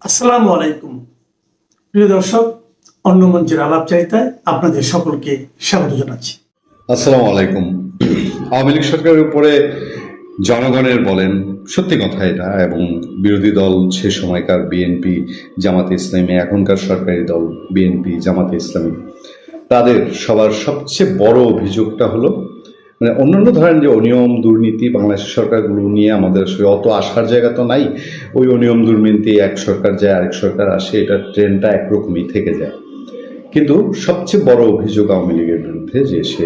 আসসালামু আলাইকুম প্রিয় দর্শক, অন্য মঞ্চের আলাপচারিতায় আপনাদের সকলকে স্বাগত জানাচ্ছি। আসসালামু আলাইকুম। আওয়ামী লীগ সরকারের উপরে জনগণের বলেন সত্যি কথা এটা, এবং বিরোধী দল সে সময়কার বিএনপি, জামাতে ইসলামী, এখনকার সরকারি দল বিএনপি, জামাতে ইসলামী, তাদের সবার সবচেয়ে বড় অভিযোগটা হলো অন্যান্য ধরেন যে অনিয়ম দুর্নীতি বাংলাদেশের সরকারগুলো নিয়ে আমাদের আসলে অত আসার জায়গা তো নাই। ওই অনিয়ম দুর্নীতি এক সরকার যায় আরেক সরকার আসে, এটা ট্রেন্ডটা একরকমই থেকে যায়। কিন্তু সবচেয়ে বড় অভিযোগ আওয়ামী লীগের বিরুদ্ধে যে সে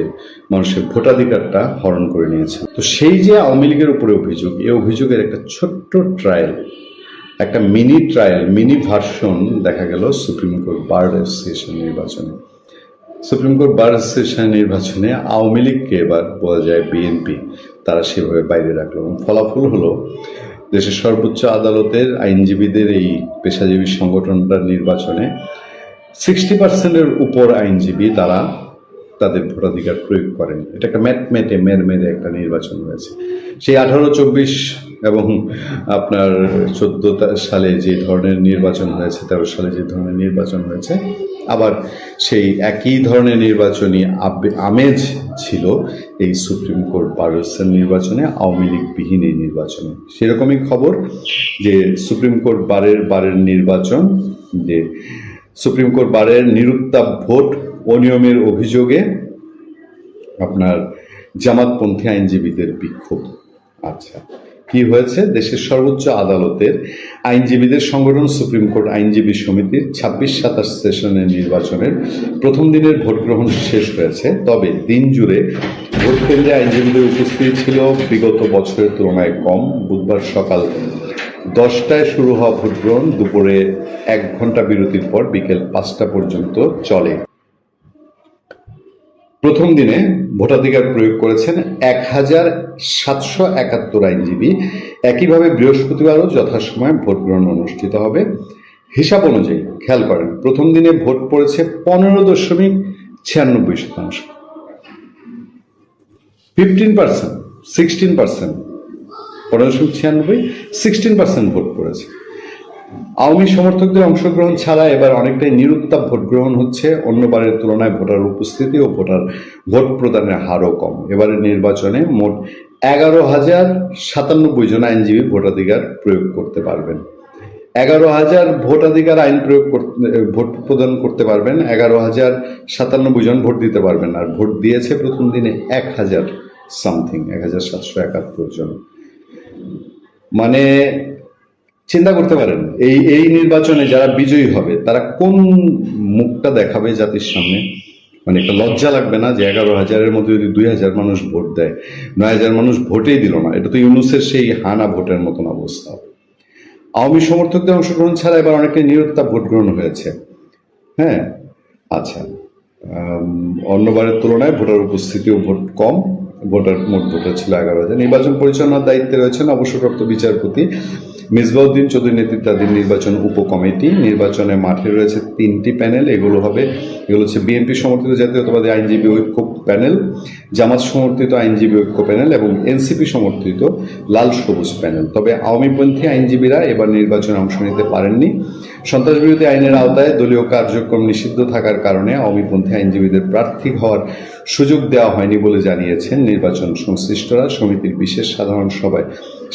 মানুষের ভোটাধিকারটা হরণ করে নিয়েছে। তো সেই যে আওয়ামী লীগের উপরে অভিযোগ, এই অভিযোগের একটা ছোট্ট ট্রায়াল, একটা মিনি ট্রায়াল, মিনি ভার্সন দেখা গেল সুপ্রিম কোর্ট বার অ্যাসোসিয়েশন নির্বাচনে। সুপ্রিম কোর্ট বার অ্যাসোসিয়েশন নির্বাচনে আওয়ামী লীগকে এবার বলা যায় বিএনপি তারা সেভাবে বাইরে রাখলো, এবং ফলাফল হলো দেশের সর্বোচ্চ আদালতের আইনজীবীদের এই পেশাজীবী সংগঠনটার নির্বাচনে 60% উপর আইনজীবী তারা তাদের ভোটাধিকার প্রয়োগ করেন। এটা একটা মেরে একটা নির্বাচন হয়েছে। সেই 18-24 এবং আপনার 14 সালে যে ধরনের নির্বাচন হয়েছে, 13 সালে যে ধরনের নির্বাচন হয়েছে, আবার সেই একই ধরনের নির্বাচনী আমেজ ছিল এই সুপ্রিম কোর্ট বার নির্বাচনে, আওয়ামী লীগ বিহীন এই নির্বাচনে। সেরকমই খবর যে সুপ্রিম কোর্ট বারের নির্বাচন, যে সুপ্রিম কোর্ট বারের নিরুত্তাপ ভোট অনিয়মের অভিযোগে আপনার জামাতপন্থী আইনজীবীদের বিক্ষোভ। আচ্ছা, কি হয়েছে? দেশের সর্বোচ্চ আদালতের আইনজীবীদের সংগঠন সুপ্রিম কোর্ট আইনজীবী সমিতির 26-27 সেশনের নির্বাচনের প্রথম দিনের ভোট গ্রহণ শেষ হয়েছে। তবে দিন জুড়ে ভোট কেন্দ্রে আইনজীবীদের উপস্থিতি ছিল বিগত বছরের তুলনায় কম। বুধবার সকাল 10টায় শুরু হওয়া ভোট গ্রহণ দুপুরে 1 ঘন্টা বিরতির পর বিকেল 5টা পর্যন্ত চলে। প্রথম দিনে ভোটাধিকার প্রয়োগ করেছেন 1771 আইনজীবী। একইভাবে বৃহস্পতিবারও যথাসময়ে ভোট গ্রহণ অনুষ্ঠিত হবে। হিসাব অনুযায়ী খেয়াল করেন, প্রথম দিনে ভোট পড়েছে 15.96%, 15%, 16%, 15.96, 16% ভোট পড়েছে। আওয়ামী সমর্থকদের অংশগ্রহণ ছাড়া এবার অনেকটাই নিরুত্তাপ ভোট গ্রহণ হচ্ছে। অন্যবারের তুলনায় ভোটার উপস্থিতি ও ভোট প্রদানের হারও কম। এবারের নির্বাচনে মোট 11,097 জন আইনজীবী ভোটাধিকার প্রয়োগ করতে পারবেন। 11,000 ভোটাধিকার ভোট প্রদান করতে পারবেন, 11,097 জন ভোট দিতে পারবেন। আর ভোট দিয়েছে প্রথম দিনে 1,771 জন। মানে চিন্তা করতে পারেন এই নির্বাচনে যারা বিজয়ী হবে তারা কোন মুখটা দেখাবে জাতির সামনে? মানে একটা লজ্জা লাগবে না যে 11,000-এর মধ্যে যদি 2,000 মানুষ ভোট দেয়, 9,000 মানুষ ভোটেই দিল না? এটা তো ইউনূসের সেই হানা ভোটের মতন অবস্থা। আওয়ামী সমর্থকদের অংশগ্রহণ ছাড়া এবার অনেকটাই নিরুত্তাপ ভোট গ্রহণ হয়েছে। হ্যাঁ, আচ্ছা, অন্যবারের তুলনায় ভোটার উপস্থিতি ও ভোট কম। মোট ভোটার ছিল 11,000। নির্বাচন পরিচালনার দায়িত্বে রয়েছেন অবসরপ্রাপ্ত বিচারপতি মিসবাউদ্দিন চৌধুরী নেতৃত্বাধীন নির্বাচন উপকমিটি। নির্বাচনে মাঠে রয়েছে 3টি প্যানেল। এগুলো হচ্ছে বিএনপি সমর্থিত জাতীয়তাবাদী আইনজীবী ঐক্য প্যানেল, জামাত সমর্থিত আইনজীবী ঐক্য প্যানেল এবং এনসিপি সমর্থিত লাল সবুজ প্যানেল। তবে আওয়ামীপন্থী আইনজীবীরা এবার নির্বাচনে অংশ নিতে পারেননি। সন্ত্রাসবিরোধী আইনের আওতায় দলীয় কার্যক্রম নিষিদ্ধ থাকার কারণে আওয়ামীপন্থী আইনজীবীদের প্রার্থী হওয়ার সুযোগ দেওয়া হয়নি বলে জানিয়েছেন নির্বাচন সংশ্লিষ্টরা। সমিতির বিশেষ সাধারণ সভায়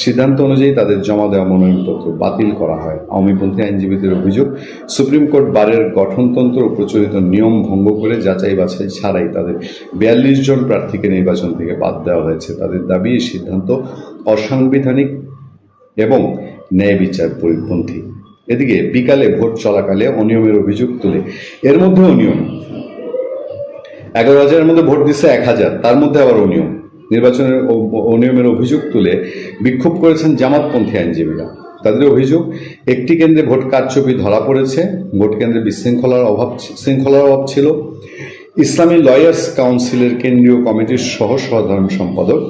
সিদ্ধান্ত অনুযায়ী তাদের জমা দেওয়া মনোনয়নপত্র বাতিল করা হয়। আওয়ামীপন্থী আইনজীবীদের অভিযোগ, সুপ্রিম কোর্ট বারের গঠনতন্ত্র ও প্রচলিত নিয়ম ভঙ্গ করে যাচাই বাছাই ছাড়াই তাদের 42 জন প্রার্থীকে নির্বাচন থেকে বাদ দেওয়া হয়েছে। তাদের দাবি এই সিদ্ধান্ত অসাংবিধানিক এবং ন্যায় বিচার পরিপন্থী। এদিকে বিকালে ভোট চলাকালে অনিয়মের অভিযোগ তুলে, এর মধ্যে অনিয়ম, 11,000-এর মধ্যে ভোট দিচ্ছে 1,000, তার মধ্যে আবার অনিয়ম। নির্বাচনের অনিয়মের অভিযোগ তুলে বিক্ষোভ করেছেন জামাতপন্থী আইনজীবীরা। তাদের অভিযোগ, একটি কেন্দ্রে ভোট কারচুপি ধরা পড়েছে, ভোট কেন্দ্রে শৃঙ্খলার অভাব ছিল। ইসলামী লয়ার্স কাউন্সিলের কেন্দ্রীয় কমিটির সাধারণ সম্পাদক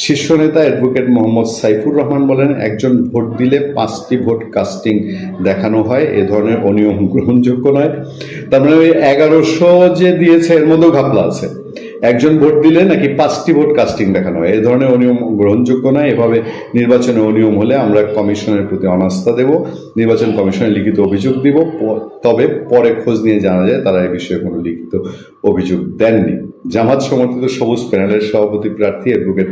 শীর্ষ নেতা অ্যাডভোকেট মোহাম্মদ সাইফুর রহমান বলেন, একজন ভোট দিলে 5টি ভোট কাস্টিং দেখানো হয়, এ ধরনের অনিয়ম গ্রহণযোগ্য নয়। তার মানে ওই 1100 যে দিয়েছে এর মধ্যেও ঘাপলা আছে। একজন ভোট দিলে নাকি 5টি ভোট কাস্টিং দেখানো হয়। এই ধরনের অনিয়ম গ্রহণযোগ্য নয়। এভাবে নির্বাচনে অনিয়ম হলে আমরা কমিশনের প্রতি অনাস্থা দেব, নির্বাচন কমিশনে লিখিত অভিযোগ দিব। তবে পরে খোঁজ নিয়ে জানা যায় তারা এই বিষয়ে কোনো লিখিত অভিযোগ দেননি। জামাত সমর্থিত সবুজ প্যানেলের সভাপতি প্রার্থী অ্যাডভোকেট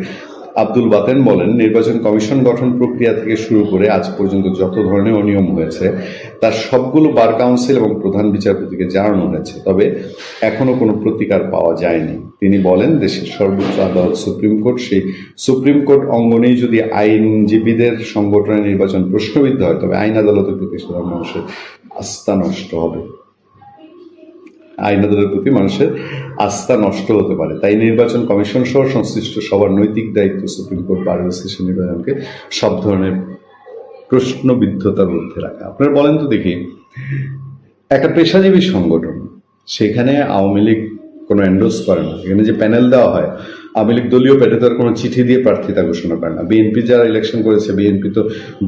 আব্দুল বাতেন বলেন, নির্বাচন কমিশন গঠন প্রক্রিয়া থেকে শুরু করে আজ পর্যন্ত যত ধরনের অনিয়ম হয়েছে তার সবগুলো বার কাউন্সিল এবং প্রধান বিচারপতিকে জানানো হয়েছে, তবে এখনো কোনো প্রতিকার পাওয়া যায়নি। তিনি বলেন, দেশের সর্বোচ্চ আদালত সুপ্রিম কোর্ট, সেই সুপ্রিম কোর্ট অঙ্গনেই যদি আইনজীবীদের সংগঠনের নির্বাচন প্রশ্নবিদ্ধ হয় তবে আইন আদালতের প্রতি সাধারণ মানুষের আস্থা নষ্ট হবে। আইন আদালতের প্রতি মানুষের আস্থা নষ্ট হতে পারে। তাই নির্বাচন কমিশন সহ সংশ্লিষ্ট সবার নৈতিক দায়িত্ব সুপ্রিম কোর্ট বার অ্যাসোসিয়েশন নির্বাচনকে সব ধরনের প্রশ্নবিদ্ধতার মধ্যে রাখা। আপনারা বলেন তো দেখি, একটা পেশাজীবী সংগঠন, সেখানে আওয়ামী লীগ কোনো এন্ডোর্স করে না। এখানে যে প্যানেল দেওয়া হয়, আওয়ামী লীগ দলীয় পেটে তো আর কোনো চিঠি দিয়ে প্রার্থিতা ঘোষণা করে না। বিএনপি যারা ইলেকশন করেছে, বিএনপি তো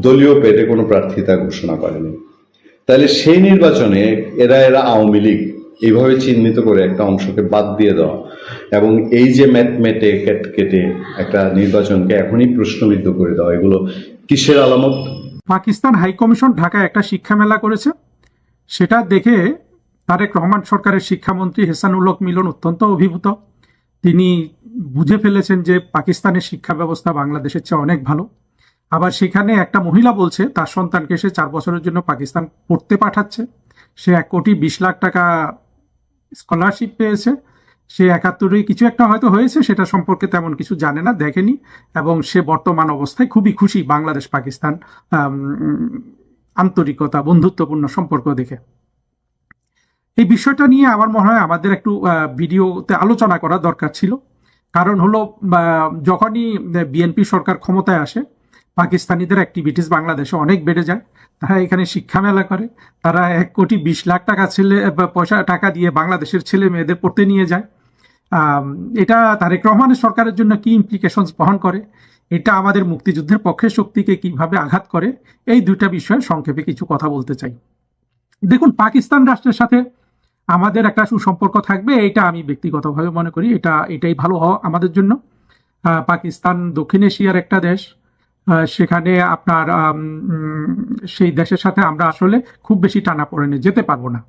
দলীয় পেটে কোনো প্রার্থিতা ঘোষণা করেনি। তাহলে সেই নির্বাচনে এরা আওয়ামী লীগ এইভাবে চিহ্নিত করে একটা অংশকে বাদ দিয়ে দেওয়া এবং এই যে মেটে কেটে একটা নির্বাচনকে এখনই প্রশ্নবিদ্ধ করে দেওয়া, এগুলো কিসের আলামত? পাকিস্তান হাইকমিশন ঢাকায় একটা শিক্ষা মেলা করেছে। সেটা দেখে তারেক রহমান সরকারের শিক্ষামন্ত্রী হেসানুল হক মিলন অত্যন্ত অভিভূত। তিনি বুঝে ফেলেছেন যে পাকিস্তানের শিক্ষা ব্যবস্থা বাংলাদেশের চেয়ে অনেক ভালো। আবার সেখানে একটা মহিলা বলছে তার সন্তানকে সে 4 বছরের জন্য পাকিস্তান পড়তে পাঠাচ্ছে। সে 1,20,00,000 টাকা স্কলারশিপ পেয়েছে। সে 71 কিছু একটা হয়তো হয়েছে, সেটা সম্পর্কে তেমন কিছু জানে না, দেখেনি, এবং সে বর্তমান অবস্থায় খুবই খুশি বাংলাদেশ পাকিস্তান আন্তরিকতা, বন্ধুত্বপূর্ণ সম্পর্ক দেখে। এই বিষয়টা নিয়ে আমার মনে হয় আমাদের একটু ভিডিওতে আলোচনা করা দরকার ছিল। কারণ হলো, যখনই বিএনপি সরকার ক্ষমতায় আসে, পাকিস্তানিদের অ্যাক্টিভিটিস বাংলাদেশে অনেক বেড়ে যায়। তারা এখানে শিক্ষা মেলা করে, তারা 1,20,00,000 টাকা টাকা দিয়ে বাংলাদেশের ছেলে মেয়েদের পড়তে নিয়ে যায়। এটা তারেক রহমানের সরকারের জন্য কি ইমপ্লিকেশনস বহন করে, এটা আমাদের মুক্তিযুদ্ধের পক্ষের শক্তিকে কিভাবে আঘাত করে, এই দুইটা বিষয়ে সংক্ষেপে কিছু কথা বলতে চাই। দেখুন, পাকিস্তান রাষ্ট্রের সাথে আমাদের একটা সুসম্পর্ক থাকবে, এটা আমি ব্যক্তিগতভাবে মনে করি। এটাই ভালো হওয়া আমাদের জন্য। পাকিস্তান দক্ষিণ এশিয়ার একটা দেশ। সেখানে আপনার সেই দেশের সাথে আমরা আসলে খুব বেশি টানাপোড়েনে যেতে পারবো না,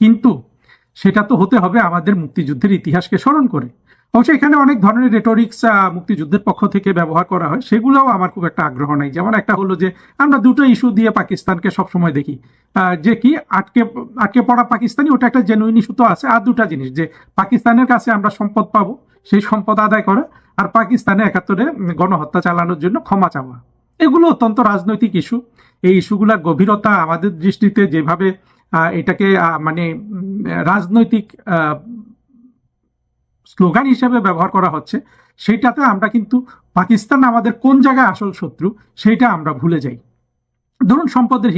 কিন্তু সেটা তো হতে হবে আমাদের মুক্তিযুদ্ধের ইতিহাসকে স্মরণ করে। অবশ্যই এখানে অনেক ধরনের রেটোরিক্স মুক্তিযুদ্ধের পক্ষ থেকে ব্যবহার করা হয়, সেগুলোও আমার খুব একটা আগ্রহ নাই। যেমন একটা হলো যে আমরা দুটো ইস্যু দিয়ে পাকিস্তানকে সবসময় দেখি, যে কি আটকে পড়া পাকিস্তানি, ওটা একটা জেনুইন ইস্যু তো আছে। আর দুটা জিনিস, যে পাকিস্তানের কাছে আমরা সম্পদ পাবো, সেই সম্পদ আদায় করা, আর পাকিস্তানে 71-এ গণহত্যা চালানোর জন্য ক্ষমা চাওয়া। এগুলো অত্যন্ত রাজনৈতিক ইস্যু। এই ইস্যুগুলোর গভীরতা আমাদের দৃষ্টিতে যেভাবে এটাকে মানে রাজনৈতিক স্লোগান হিসেবে ব্যবহার করা হচ্ছে, সেইটাতে আমরা কিন্তু পাকিস্তান আমাদের কোন জায়গায় আসল শত্রু সেইটা আমরা ভুলে যাই। ধরুন সম্পদের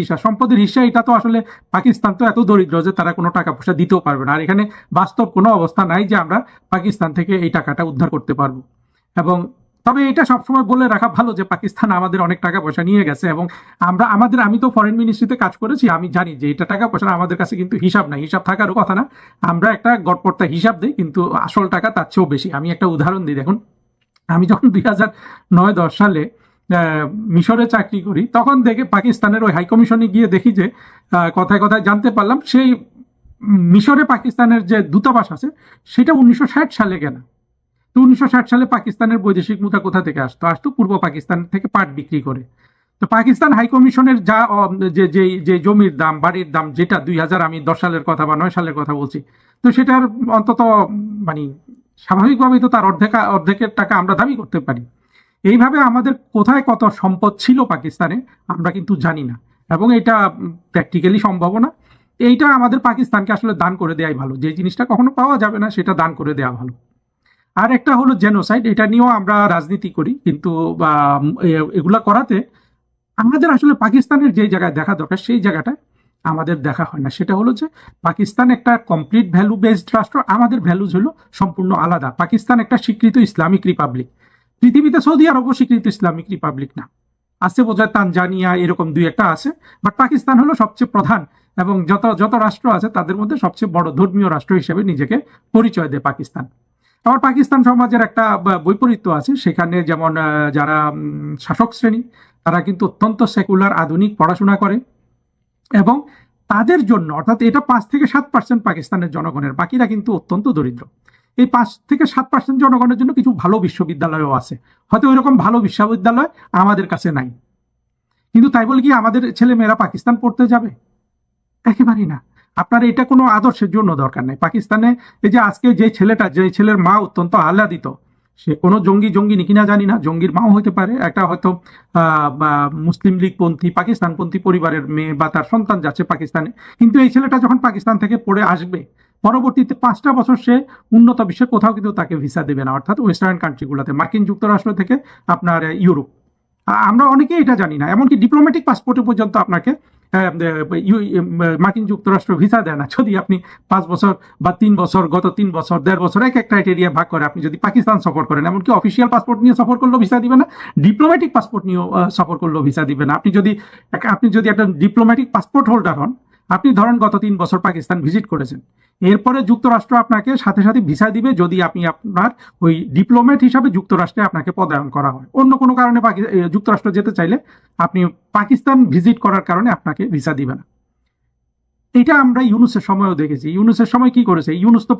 হিস্সা, এটা তো আসলে পাকিস্তান তো এত দরিদ্র যে তারা কোনো টাকা পয়সা দিতেও পারবে না। আর এখানে বাস্তব কোনো অবস্থা নাই যে আমরা পাকিস্তান থেকে এই টাকাটা উদ্ধার করতে পারবো। এবং তবে এটা সবসময় বলে রাখা ভালো যে পাকিস্তান আমাদের অনেক টাকা পয়সা নিয়ে গেছে, এবং আমি তো ফরেন মিনিস্ট্রিতে কাজ করেছি, আমি জানি যে এটা টাকা পয়সা আমাদের কাছে কিন্তু হিসাব নাই, হিসাব থাকারও কথা না। আমরা একটা গড়পড়তা হিসাব দিই, কিন্তু আসল টাকা তার চেয়েও বেশি। আমি একটা উদাহরণ দিই, দেখুন, আমি যখন 2009-10 সালে মিশরে চাকরি করি, তখন দেখে পাকিস্তানের ওই হাইকমিশনে গিয়ে দেখি যে কথায় কথায় জানতে পারলাম সেই মিশরে পাকিস্তানের যে দূতাবাস আছে সেটা 1960 সালে কেনা। তো 1960 সালে পাকিস্তানের বৈদেশিক মুদ্রা কোথা থেকে আসতো পূর্ব পাকিস্তান থেকে পাট বিক্রি করে। তো পাকিস্তান হাইকমিশনের যা যে জমির দাম, বাড়ির দাম, যেটা 2010 সালের কথা বা 9 সালের কথা বলছি, তো সেটার অন্তত মানে স্বাভাবিকভাবেই তো তার অর্ধেকের টাকা আমরা দাবি করতে পারি। এইভাবে আমাদের কোথায় কত সম্পদ ছিল পাকিস্তানে আমরা কিন্তু জানি না, এবং এটা প্র্যাকটিক্যালি সম্ভব না। এইটা আমাদের পাকিস্তানকে আসলে দান করে দেওয়াই ভালো। যে জিনিসটা কখনো পাওয়া যাবে না সেটা দান করে দেওয়া ভালো। আর একটা হলো জেনোসাইড, এটা নিয়েও আমরা রাজনীতি করি, কিন্তু এগুলা করাতে আমাদের আসলে পাকিস্তানের যে জায়গায় দেখা দরকার সেই জায়গাটায় আমাদের দেখা হয় না। সেটা হলো যে পাকিস্তান একটা কমপ্লিট ভ্যালু বেসড রাষ্ট্র, আমাদের ভ্যালুজ হলো সম্পূর্ণ আলাদা। পাকিস্তান একটা স্বীকৃত ইসলামিক রিপাবলিক। পৃথিবীতে সৌদি আরবও স্বীকৃত ইসলামিক রিপাবলিক না, আছে বোঝায় তানজানিয়া, এরকম 2-1টা আছে, বাট পাকিস্তান হলো সবচেয়ে প্রধান, এবং যত রাষ্ট্র আছে তাদের মধ্যে সবচেয়ে বড় ধর্মীয় রাষ্ট্র হিসেবে নিজেকে পরিচয় দেয় পাকিস্তান। আবার পাকিস্তান সমাজের একটা বৈপরীত্য আছে, সেখানে যেমন যারা শাসক শ্রেণী তারা কিন্তু অত্যন্ত সেকুলার আধুনিক পড়াশোনা করে, এবং তাদের জন্য অর্থাৎ এটা 5 থেকে 7% পাকিস্তানের জনগণের, বাকিরা কিন্তু অত্যন্ত দরিদ্র। এই 5 থেকে 7% জনগণের জন্য কিছু ভালো বিশ্ববিদ্যালয়ও আছে, হয়তো ওই রকম ভালো বিশ্ববিদ্যালয় আমাদের কাছে নাই, কিন্তু তাই বলে কি আমাদের ছেলে মেয়েরা পাকিস্তান পড়তে যাবে? একেবারেই না। আপনার এটা কোনো আদর্শের জন্য দরকার নেই। পাকিস্তানে এই যে আজকে যে ছেলের মা অত্যন্ত আহ্লাদিত, সে কোনো জঙ্গি কিনা জানি না, জঙ্গির মাও হতে পারে, একটা হয়তো মুসলিম লীগ পন্থী পাকিস্তানপন্থী পরিবারের মেয়ে বা তার সন্তান যাচ্ছে পাকিস্তানে, কিন্তু এই ছেলেটা যখন পাকিস্তান থেকে পড়ে আসবে, পরবর্তীতে 5টা বছর সে উন্নত বিশ্বের কোথাও কিন্তু তাকে ভিসা দেবে না, অর্থাৎ ওয়েস্টার্ন কান্ট্রিগুলোতে, মার্কিন যুক্তরাষ্ট্র থেকে আপনার ইউরোপ। আমরা অনেকেই এটা জানি না, এমনকি ডিপ্লোম্যাটিক পাসপোর্টে পর্যন্ত আপনাকে মার্কিন যুক্তরাষ্ট্র ভিসা দেয় না যদি আপনি 5 বছর বা 3 বছর, গত 3 বছর 1.5 বছর এক ক্রাইটেরিয়া ভাগ করে আপনি যদি পাকিস্তান সফর করেন, এমনকি অফিসিয়াল পাসপোর্ট নিয়ে সফর করলেও ভিসা দিবে না, ডিপ্লোম্যাটিক পাসপোর্ট নিয়েও সফর করলেও ভিসা দিবে না। আপনি যদি একটা ডিপ্লোম্যাটিক পাসপোর্ট হোল্ডার হন, আপনি ধরেন গত 3 বছর পাকিস্তান ভিজিট করেছেন, এরপরে যুক্তরাষ্ট্র আপনাকে সাথে সাথে ভিসা দিবে যদি আপনি আপনার ওই ডিপ্লোম্যাট হিসাবে যুক্তরাষ্ট্রে আপনাকে পদায়ন করা হয়। অন্য কোনো কারণে যুক্তরাষ্ট্র যেতে চাইলে আপনি পাকিস্তান ভিজিট করার কারণে আপনাকে ভিসা দিবে না। এটা আমরা ইউনুসের সময়ও দেখেছি। ইউনুসের সময় কি করেছে? ইউনুস তো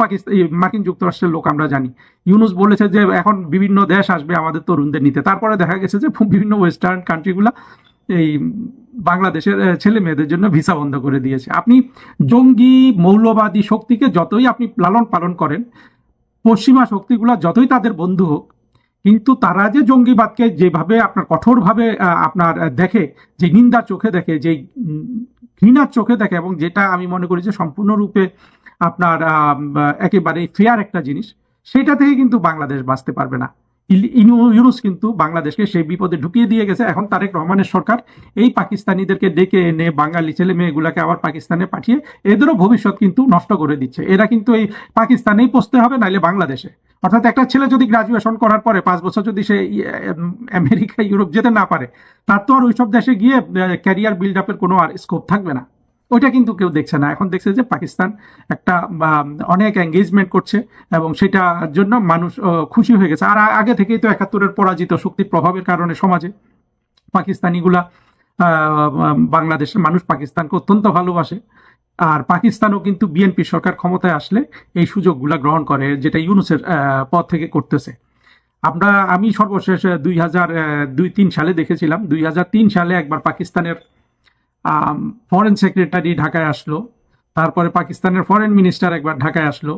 মার্কিন যুক্তরাষ্ট্রের লোক, আমরা জানি। ইউনুস বলেছে যে এখন বিভিন্ন দেশ আসবে আমাদের তরুণদের নিতে, তারপরে দেখা গেছে যে বিভিন্ন ওয়েস্টার্ন কান্ট্রিগুলা এই বাংলাদেশের ছেলে মেয়েদের জন্য ভিসা বন্ধ করে দিয়েছে। আপনি জঙ্গি মৌলবাদী শক্তিকে যতই আপনি লালন পালন করেন, পশ্চিমা শক্তিগুলা যতই তাদের বন্ধু হোক, কিন্তু তারা যে জঙ্গিবাদকে যেভাবে আপনার কঠোরভাবে আপনার দেখে, যে নিন্দার চোখে দেখে, যে ঘৃণার চোখে দেখে, এবং যেটা আমি মনে করি যে সম্পূর্ণরূপে আপনার একেবারে ফেয়ার একটা জিনিস, সেটা থেকে কিন্তু বাংলাদেশ বাঁচতে পারবে না। ইউনুস কিন্তু বাংলাদেশকে সেই বিপদে ঢুকিয়ে দিয়ে গেছে। এখন তারেক রহমানের সরকার এই পাকিস্তানিদেরকে ডেকে এনে বাঙালি ছেলে মেয়েগুলাকে আবার পাকিস্তানে পাঠিয়ে এদেরও ভবিষ্যৎ কিন্তু নষ্ট করে দিচ্ছে। এরা কিন্তু এই পাকিস্তানেই পৌঁছতে হবে, নাইলে বাংলাদেশে। অর্থাৎ একটা ছেলে যদি গ্রাজুয়েশন করার পরে 5 বছর যদি সে আমেরিকা ইউরোপ যেতে না পারে, তার তো আর ওইসব দেশে গিয়ে ক্যারিয়ার বিল্ড আপের কোনো আর স্কোপ থাকবে না। ওইটা কিন্তু কেউ দেখছে না। এখন দেখছে যে পাকিস্তান একটা অনেক এঙ্গেজমেন্ট করছে, এবং সেটার জন্য মানুষ খুশি হয়ে গেছে। আর আগে থেকেই তো 71-এর পরাজিত শক্তির প্রভাবের কারণে সমাজে পাকিস্তানিগুলা, বাংলাদেশের মানুষ পাকিস্তানকে অত্যন্ত ভালোবাসে। আর পাকিস্তানও কিন্তু বিএনপি সরকার ক্ষমতায় আসলে এই সুযোগগুলা গ্রহণ করে, যেটা ইউনুসের পদ থেকে করতেছে। আমি সর্বশেষ 2002-3 সালে দেখেছিলাম, 2003 সালে একবার পাকিস্তানের ফরেন সেক্রেটারি ঢাকায় আসলো, তারপরে পাকিস্তানের ফরেন মিনিস্টার একবার ঢাকায় আসলো,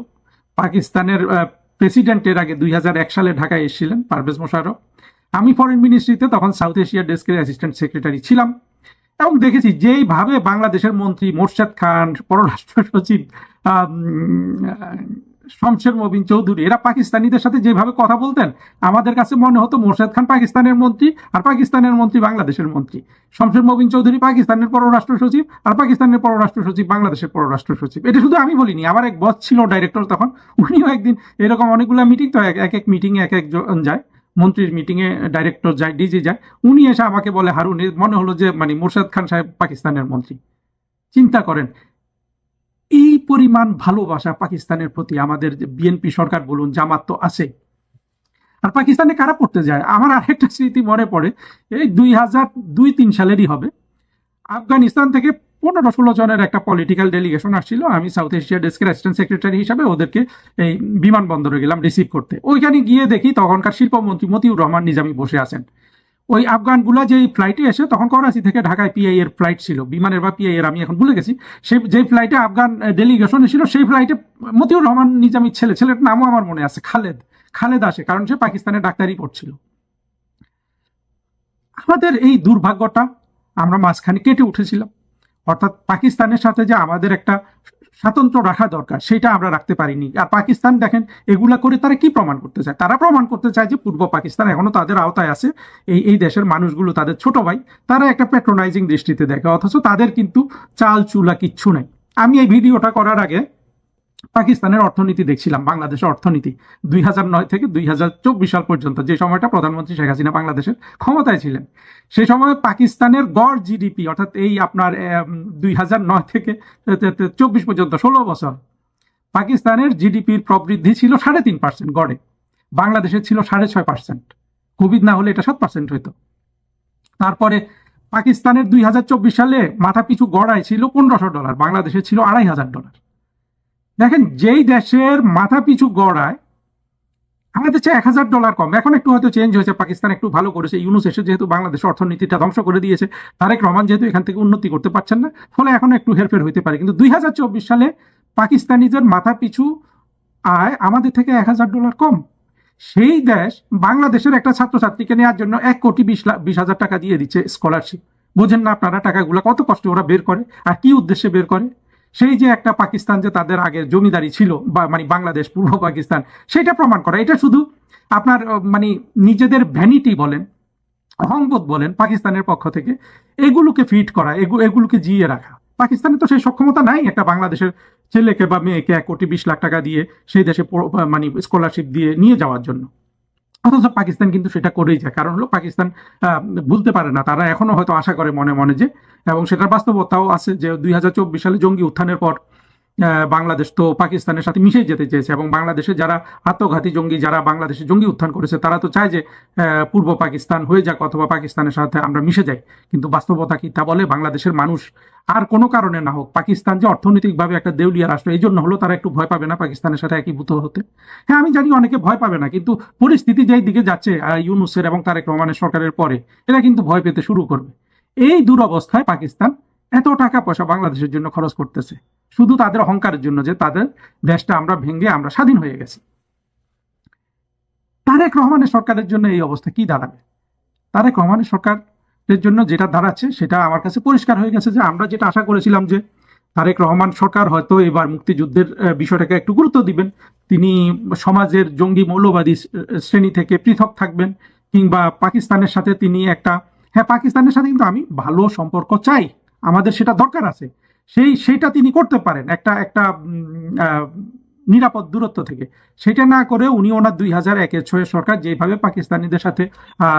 পাকিস্তানের প্রেসিডেন্টের আগে 2001 সালে ঢাকায় এসেছিলেন পারভেজ মোশাররফ। আমি ফরেন মিনিস্ট্রিতে তখন সাউথ এশিয়া ডেস্কের অ্যাসিস্ট্যান্ট সেক্রেটারি ছিলাম, এবং দেখেছি যেইভাবে বাংলাদেশের মন্ত্রী মোরশেদ খান, পররাষ্ট্র সচিব শমশের মবিন চৌধুরী, এরা পাকিস্তানিদের সাথে যেভাবে কথা বলতেন, আমাদের কাছে মনে হতো মোরশেদ খান পাকিস্তানের মন্ত্রী আর পাকিস্তানের মন্ত্রী বাংলাদেশের মন্ত্রী, শমশের মবিন চৌধুরী পাকিস্তানের পররাষ্ট্র সচিব আর পাকিস্তানের পররাষ্ট্র সচিব বাংলাদেশের পররাষ্ট্র সচিব। এটা শুধু আমি বলিনি, আমার এক বস ছিল ডাইরেক্টর তখন, উনিও একদিন এরকম অনেকগুলো মিটিং, তো এক মিটিংয়ে এক একজন যায়, মন্ত্রীর মিটিংয়ে ডাইরেক্টর যায়, ডিজি যায়, উনি এসে আমাকে বলে, হারুন, মনে হলো যে মানে মোরশেদ খান সাহেব পাকিস্তানের মন্ত্রী। চিন্তা করেন এই পরিমাণ ভালোবাসা পাকিস্তানের প্রতি আমাদের বিএনপি সরকার বলুন, জামাত তো আছে। আর পাকিস্তানে কারা পড়তে যায়? আমার আরেকটা স্মৃতি মনে পড়ে, এই 2002-3 সালেরই হবে, আফগানিস্তান থেকে 15-16 জনের একটা পলিটিক্যাল ডেলিগেশন আসছিল। আমি সাউথ এশিয়া ডেস্কের অ্যাসিস্ট্যান্ট সেক্রেটারি হিসাবে ওদেরকে এই বিমানবন্দরে গেলাম রিসিভ করতে। ওইখানে গিয়ে দেখি তখনকার শিল্পমন্ত্রী মতিউর রহমান নিজামী বসে আছেন। ওই আফগানগুলা যে ফ্লাইটে এসে, তখন করাচি থেকে ঢাকায় পিআই এর ফ্লাইট ছিল, বিমানের বা পিআই এর আমি এখন ভুলে গেছি, সেই যে ফ্লাইটে আফগান ডেলিগেশন ছিল, সেই ফ্লাইটে মতিউর রহমান নিজামীর ছেলের নামও আমার মনে আছে, খালেদ আসে, কারণ সে পাকিস্তানে ডাক্তারি পড়ছিল। আমাদের এই দুর্ভাগ্যটা আমরা মাঝখানে কেটে উঠেছিলাম, অর্থাৎ পাকিস্তানের সাথে যে আমাদের একটা স্বাতন্ত্র্য রাখা দরকার, সেটা আমরা রাখতে পারিনি। আর পাকিস্তান দেখেন এগুলা করে তারা কি প্রমাণ করতে চায়? তারা প্রমাণ করতে চায় যে পূর্ব পাকিস্তান এখনো তাদের আওতায় আছে, এই দেশের মানুষগুলো তাদের ছোট ভাই, তারা একটা প্যাট্রোনাইজিং দৃষ্টিতে দেখে, অথচ তাদের কিন্তু চাল চুলা কিচ্ছু নাই। আমি এই ভিডিওটা করার আগে পাকিস্তানের অর্থনীতি দেখছিলাম, বাংলাদেশের অর্থনীতি 2009 থেকে 2024 সাল পর্যন্ত, যে সময়টা প্রধানমন্ত্রী শেখ হাসিনা বাংলাদেশের ক্ষমতায় ছিলেন, সেই সময় পাকিস্তানের গড় জিডিপি, অর্থাৎ এই আপনার 2009 থেকে 24 পর্যন্ত 16 বছর, পাকিস্তানের জিডিপির প্রবৃদ্ধি ছিল 3.5% গড়ে, বাংলাদেশের ছিল 6.5%। কোভিড না হলে এটা 7% হইতো। তারপরে পাকিস্তানের 2024 সালে মাথা পিছু গড়ায় ছিল $1500, বাংলাদেশের ছিল $2500। দেখেন, যেই দেশের মাথা পিছু গড়ায় আমাদের চেয়ে $1000 কম, এখন একটু হয়তো চেঞ্জ হয়েছে, পাকিস্তান একটু ভালো করেছে, ইউনূস এসে যেহেতু বাংলাদেশের অর্থনীতিটা ধ্বংস করে দিয়েছে, তারেক রহমান যেহেতু এখান থেকে উন্নতি করতে পারছেন না, ফলে এখন একটু হেরফের হইতে পারে। কিন্তু 2024 সালে পাকিস্তানিদের মাথা পিছু আয় আমাদের থেকে $1000 কম। সেই দেশ বাংলাদেশের একটা ছাত্রছাত্রীকে নেওয়ার জন্য 1,20,00,000 টাকা দিয়ে দিচ্ছে স্কলারশিপ। বোঝেন না আপনারা টাকাগুলো কত কষ্ট ওরা বের করে আর কি উদ্দেশ্যে বের করে? সেই যে একটা পাকিস্তান যে তাদের আগে জমিদারি ছিল, বা মানে বাংলাদেশ পূর্ব পাকিস্তান, সেটা প্রমাণ করা। এটা শুধু আপনার মানে নিজেদের ভ্যানিটি বলেন, অহংবোধ বলেন পাকিস্তানের পক্ষ থেকে, এগুলোকে ফিট করা, এগুলোকে জিয়ে রাখা। পাকিস্তানে তো সেই সক্ষমতা নাই একটা বাংলাদেশের ছেলেকে বা মেয়েকে 1,20,00,000 টাকা দিয়ে সেই দেশে মানে স্কলারশিপ দিয়ে নিয়ে যাওয়ার জন্য। অথচ পাকিস্তান কিন্তু সেটা করেই যায়। কারণ হলো পাকিস্তান ভুলতে পারে না, তারা এখনো হয়তো আশা করে মনে মনে যে, এবং সেটার বাস্তবতাও আছে যে 2024 সালে জঙ্গি উত্থানের পর বাংলাদেশ তো পাকিস্তানের সাথে মিশে যেতে চেয়েছে, এবং বাংলাদেশে যারা আত্মঘাতী জঙ্গি, যারা বাংলাদেশে জঙ্গি উত্থান করেছে, তারা তো চায় যে পূর্ব পাকিস্তান হয়ে যাক অথবা পাকিস্তানের সাথে আমরা মিশে যাই। কিন্তু বাস্তবতা কি তা বলে? বাংলাদেশের মানুষ আর কোনো কারণে না হোক, পাকিস্তান যে অর্থনৈতিকভাবে একটা দেউলিয়া রাষ্ট্র, এই জন্য হলো তারা একটু ভয় পাবে না পাকিস্তানের সাথে একীভূত হতে। হ্যাঁ, আমি জানি অনেকে ভয় পাবে না, কিন্তু পরিস্থিতি যেই দিকে যাচ্ছে ইউনূসের এবং তারেক রহমানের সরকারের পরে, এরা কিন্তু ভয় পেতে শুরু করবে। এই দুরবস্থায় পাকিস্তান এত টাকা পয়সা বাংলাদেশের জন্য খরচ করতেছে শুধু তাদের অহংকারের জন্য যে তাদের দেশটা আমরা ভেঙে আমরা স্বাধীন হয়ে গেছি। তারেক রহমানের সরকারের জন্য এই অবস্থা কি দাঁড়াবে? তারেক রহমানের সরকারের জন্য যেটা দাঁড়াচ্ছে সেটা আমার কাছে পরিষ্কার হয়ে গেছে, যে আমরা যেটা আশা করেছিলাম যে তারেক রহমান সরকার হয়তো এবার মুক্তিযুদ্ধের বিষয়টাকে একটু গুরুত্ব দিবেন, তিনি সমাজের জঙ্গি মৌলবাদী শ্রেণী থেকে পৃথক থাকবেন, কিংবা পাকিস্তানের সাথে তিনি একটা, হ্যাঁ পাকিস্তানের সাথে কিন্তু আমি ভালো সম্পর্ক চাই, আমাদের সেটা দরকার আছে, সেইটা তিনি করতে পারেন একটা একটা নিরাপদ দূরত্ব থেকে। সেটা না করে উনি ওনার 2001-06 সরকার যেভাবে পাকিস্তানিদের সাথে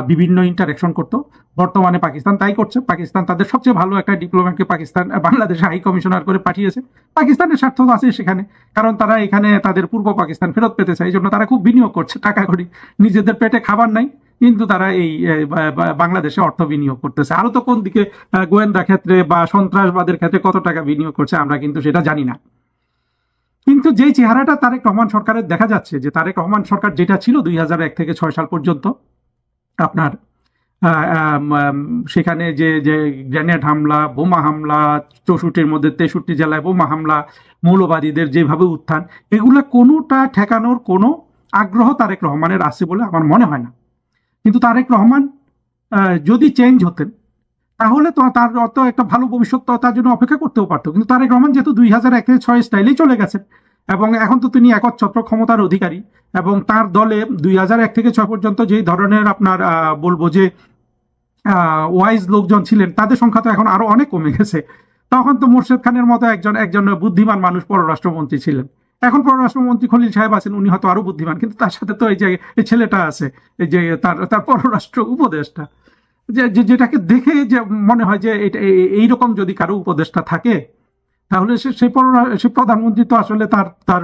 বিভিন্ন ইন্টারাকশন করতো, বর্তমানে পাকিস্তান তাই করছে। পাকিস্তান তাদের সবচেয়ে ভালো একটা ডিপ্লোম্যাটকে পাকিস্তান বাংলাদেশে হাই কমিশনার করে পাঠিয়েছে। পাকিস্তানের স্বার্থ আছে সেখানে, কারণ তারা এখানে তাদের পূর্ব পাকিস্তান ফেরত পেতে চায়, এই জন্য তারা খুব বিনিয়োগ করছে টাকা কড়ি। নিজেদের পেটে খাবার নাই, কিন্তু তারা এই বাংলাদেশে অর্থ বিনিয়োগ করতেছে। আরো তো কোন দিকে গোয়েন্দা ক্ষেত্রে বা সন্ত্রাসবাদের ক্ষেত্রে কত টাকা বিনিয়োগ করছে আমরা কিন্তু সেটা জানি না। কিন্তু যেই চেহারাটা তারেক রহমান সরকারের দেখা যাচ্ছে, যে তারেক রহমান সরকার যেটা ছিল 2001-06 সাল পর্যন্ত, আপনার সেখানে যে যে গ্রেনেড হামলা, বোমা হামলা, 64-র মধ্যে 63 জেলায় বোমা হামলা, মৌলবাদীদের যেভাবে উত্থান, এগুলো কোনোটা ঠেকানোর কোনো আগ্রহ তারেক রহমানের আছে বলে আমার মনে হয় না। কিন্তু তারেক রহমান যদি চেঞ্জ হতেন, তাহলে তো তার অত একটা ভালো ভবিষ্যৎ তার জন্য অপেক্ষা করতেও পারতো। কিন্তু তারেক রহমান যেহেতু 2001-06 স্টাইলেই চলে গেছেন, এবং এখন তো তিনি একচ্ছত্র ক্ষমতার অধিকারী, এবং তার দলে 2001-06 পর্যন্ত যেই ধরনের আপনার বলবো যে ওয়াইজ লোকজন ছিলেন, তাদের সংখ্যা তো এখন আরো অনেক কমে গেছে। তখন তো মোর্শেদ খানের মতো একজন বুদ্ধিমান মানুষ পররাষ্ট্রমন্ত্রী ছিলেন। এখন পররাষ্ট্রমন্ত্রী খলিল সাহেব আছেন, উনি হয়তো আরো বুদ্ধিমান, কিন্তু তার সাথে তো এই যে এই ছেলেটা আছে, এই যে তার পররাষ্ট্র উপদেষ্টা, যেটাকে দেখে যে মনে হয় যে এইরকম যদি কারো উপদেষ্টা থাকে, তাহলে সে প্রধানমন্ত্রী তো আসলে তার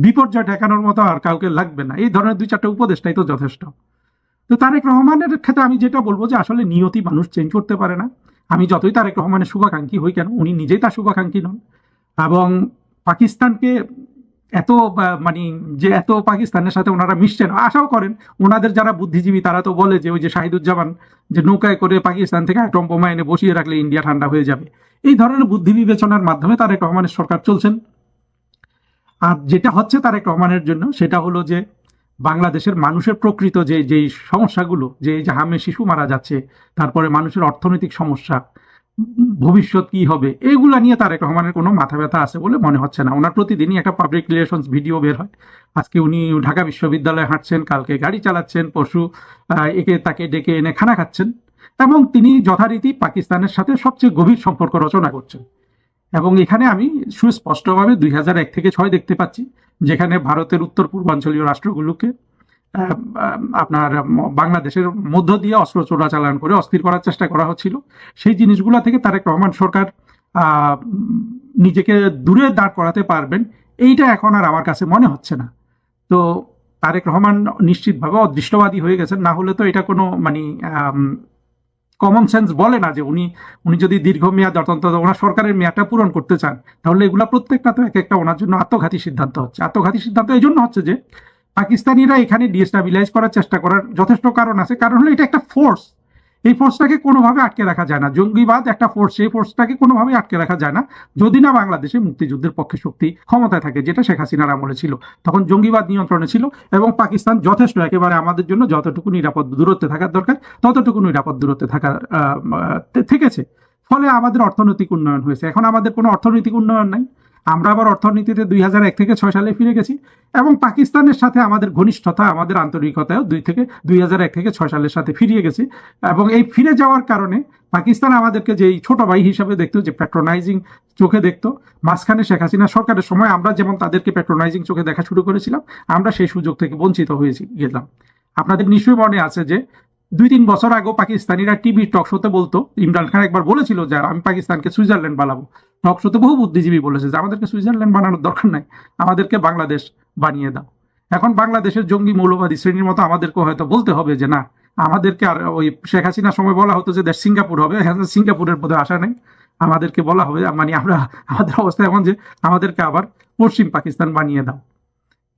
বিপর্যয় ঠেকানোর মতো আর কাউকে লাগবে না। এই ধরনের 2-4টা উপদেষ্টাই তো যথেষ্ট। তো তারেক রহমানের ক্ষেত্রে আমি যেটা বলবো যে আসলে নিয়তি মানুষ চেঞ্জ করতে পারে না। আমি যতই তারেক রহমানের শুভাকাঙ্ক্ষী হই কেন, উনি নিজেই তার শুভাকাঙ্ক্ষী নন। এবং পাকিস্তানকে এত মানে যে এত পাকিস্তানের সাথে ওনারা মিশছেন, আশাও করেন, ওনাদের যারা বুদ্ধিজীবী তারা তো বলে যে ওই যে শাহিদুজ্জামান যে নৌকায় করে পাকিস্তান থেকে অ্যাটম বোমা এনে বসিয়ে রাখলে ইন্ডিয়া ঠান্ডা হয়ে যাবে, এই ধরনের বুদ্ধি বিবেচনার মাধ্যমে তারেক রহমানের সরকার চলছেন। আর যেটা হচ্ছে তারেক রহমানের জন্য সেটা হলো যে বাংলাদেশের মানুষের প্রকৃত যেই সমস্যাগুলো, যে হামে শিশু মারা যাচ্ছে, তারপরে মানুষের অর্থনৈতিক সমস্যা, ভবিষ্যৎ কি হবে, এগুলা নিয়ে তারেক রহমানের কোনো মাথা ব্যথা আছে বলে মনে হচ্ছে না। ওনার প্রতিদিনই একটা পাবলিক রিলেশনস ভিডিও বের হয়। আজকে উনি ঢাকা বিশ্ববিদ্যালয়ে হাঁটছেন, কালকে গাড়ি চালাচ্ছেন, পরশু তাকে ডেকে এনে খানা খাচ্ছেন, এবং তিনি যথারীতি পাকিস্তানের সাথে সবচেয়ে গভীর সম্পর্ক রচনা করছেন। এবং এখানে আমি সুস্পষ্টভাবে 2001-06 দেখতে পাচ্ছি, যেখানে ভারতের উত্তর পূর্বাঞ্চলীয় রাষ্ট্রগুলোকে আপনার বাংলাদেশের মধ্য দিয়ে অস্ত্র চোরাচালান করে অস্থির করার চেষ্টা করা হচ্ছিল। সেই জিনিসগুলো থেকে তারেক রহমান সরকার নিজেকে দূরে দাঁড় করাতে পারবেন, এইটা এখন আর আমার কাছে মনে হচ্ছে না। তো তারেক রহমান নিশ্চিতভাবে অদৃষ্টবাদী হয়ে গেছেন, না হলে তো এটা কোনো মানে কমন সেন্স বলে না যে উনি উনি যদি দীর্ঘমেয়াদ অন্তত ওনার সরকারের মেয়াদটা পূরণ করতে চান, তাহলে এগুলা প্রত্যেকটা তো এক একটা ওনার জন্য আত্মঘাতী সিদ্ধান্ত হচ্ছে। আত্মঘাতী সিদ্ধান্ত এই জন্য হচ্ছে যে পাকিস্তানিরা এখানে ডিস্টাবিলাইজ করার চেষ্টা করার যথেষ্ট কারণ আছে। কারণ হলো এটা একটা ফোর্স, এই ফোর্সটাকে কোনোভাবে আটকে রাখা যায় না। জঙ্গিবাদ একটা ফোর্স, সেই ফোর্সটাকে কোনোভাবে আটকে রাখা যায় না যদি না বাংলাদেশে মুক্তিযুদ্ধের পক্ষে শক্তি ক্ষমতায় থাকে, যেটা শেখ হাসিনার আমলে ছিল। তখন জঙ্গিবাদ নিয়ন্ত্রণে ছিল এবং পাকিস্তান যথেষ্ট একেবারে আমাদের জন্য যতটুকু নিরাপদ দূরত্বে থাকার দরকার ততটুকু নিরাপদ দূরত্বে থাকার থেকেছে। ফলে আমাদের অর্থনৈতিক উন্নয়ন হয়েছে। এখন আমাদের কোনো অর্থনৈতিক উন্নয়ন নাই। আমরা আবার অর্থনীতিতে 2001 থেকে 6 সালে ফিরে গেছি এবং পাকিস্তানের সাথে আমাদের ঘনিষ্ঠতা, আমাদের আন্তরিকতাও 2001 থেকে 6 সালের সাথে ফিরিয়ে গেছি। এবং এই ফিরে যাওয়ার কারণে পাকিস্তান আমাদেরকে যেই ছোট ভাই হিসাবে দেখতো, যে প্যাট্রোনাইজিং চোখে দেখতো, মাঝখানে শেখ হাসিনা সরকারের সময় আমরা যেমন তাদেরকে প্যাট্রোনাইজিং চোখে দেখা শুরু করেছিলাম, আমরা সেই সুযোগ থেকে বঞ্চিত হয়েছি গেলাম। আপনাদের নিশ্চয়ই মনে আছে যে 2-3 বছর আগেও পাকিস্তানিরা টিভি টক শোতে বলতো, ইমরান খান একবার বলেছিল যে আমি পাকিস্তানকে সুইজারল্যান্ড বানাবো। টক শোতে বহু বুদ্ধিজীবী বলেছে যে আমাদেরকে সুইজারল্যান্ড বানানোর দরকার নাই, আমাদেরকে বাংলাদেশ বানিয়ে দাও। এখন বাংলাদেশের জঙ্গি মৌলবাদী শ্রেণীর মতো আমাদেরকে হয়তো বলতে হবে যে না, আমাদেরকে আর ওই শেখ হাসিনার সময় বলা হতো যে দেশ সিঙ্গাপুর হবে, সিঙ্গাপুরের মধ্যে আশা নেই। আমাদেরকে বলা হবে মানে আমরা আমাদের অবস্থা এমন যে আমাদেরকে আবার পশ্চিম পাকিস্তান বানিয়ে দাও।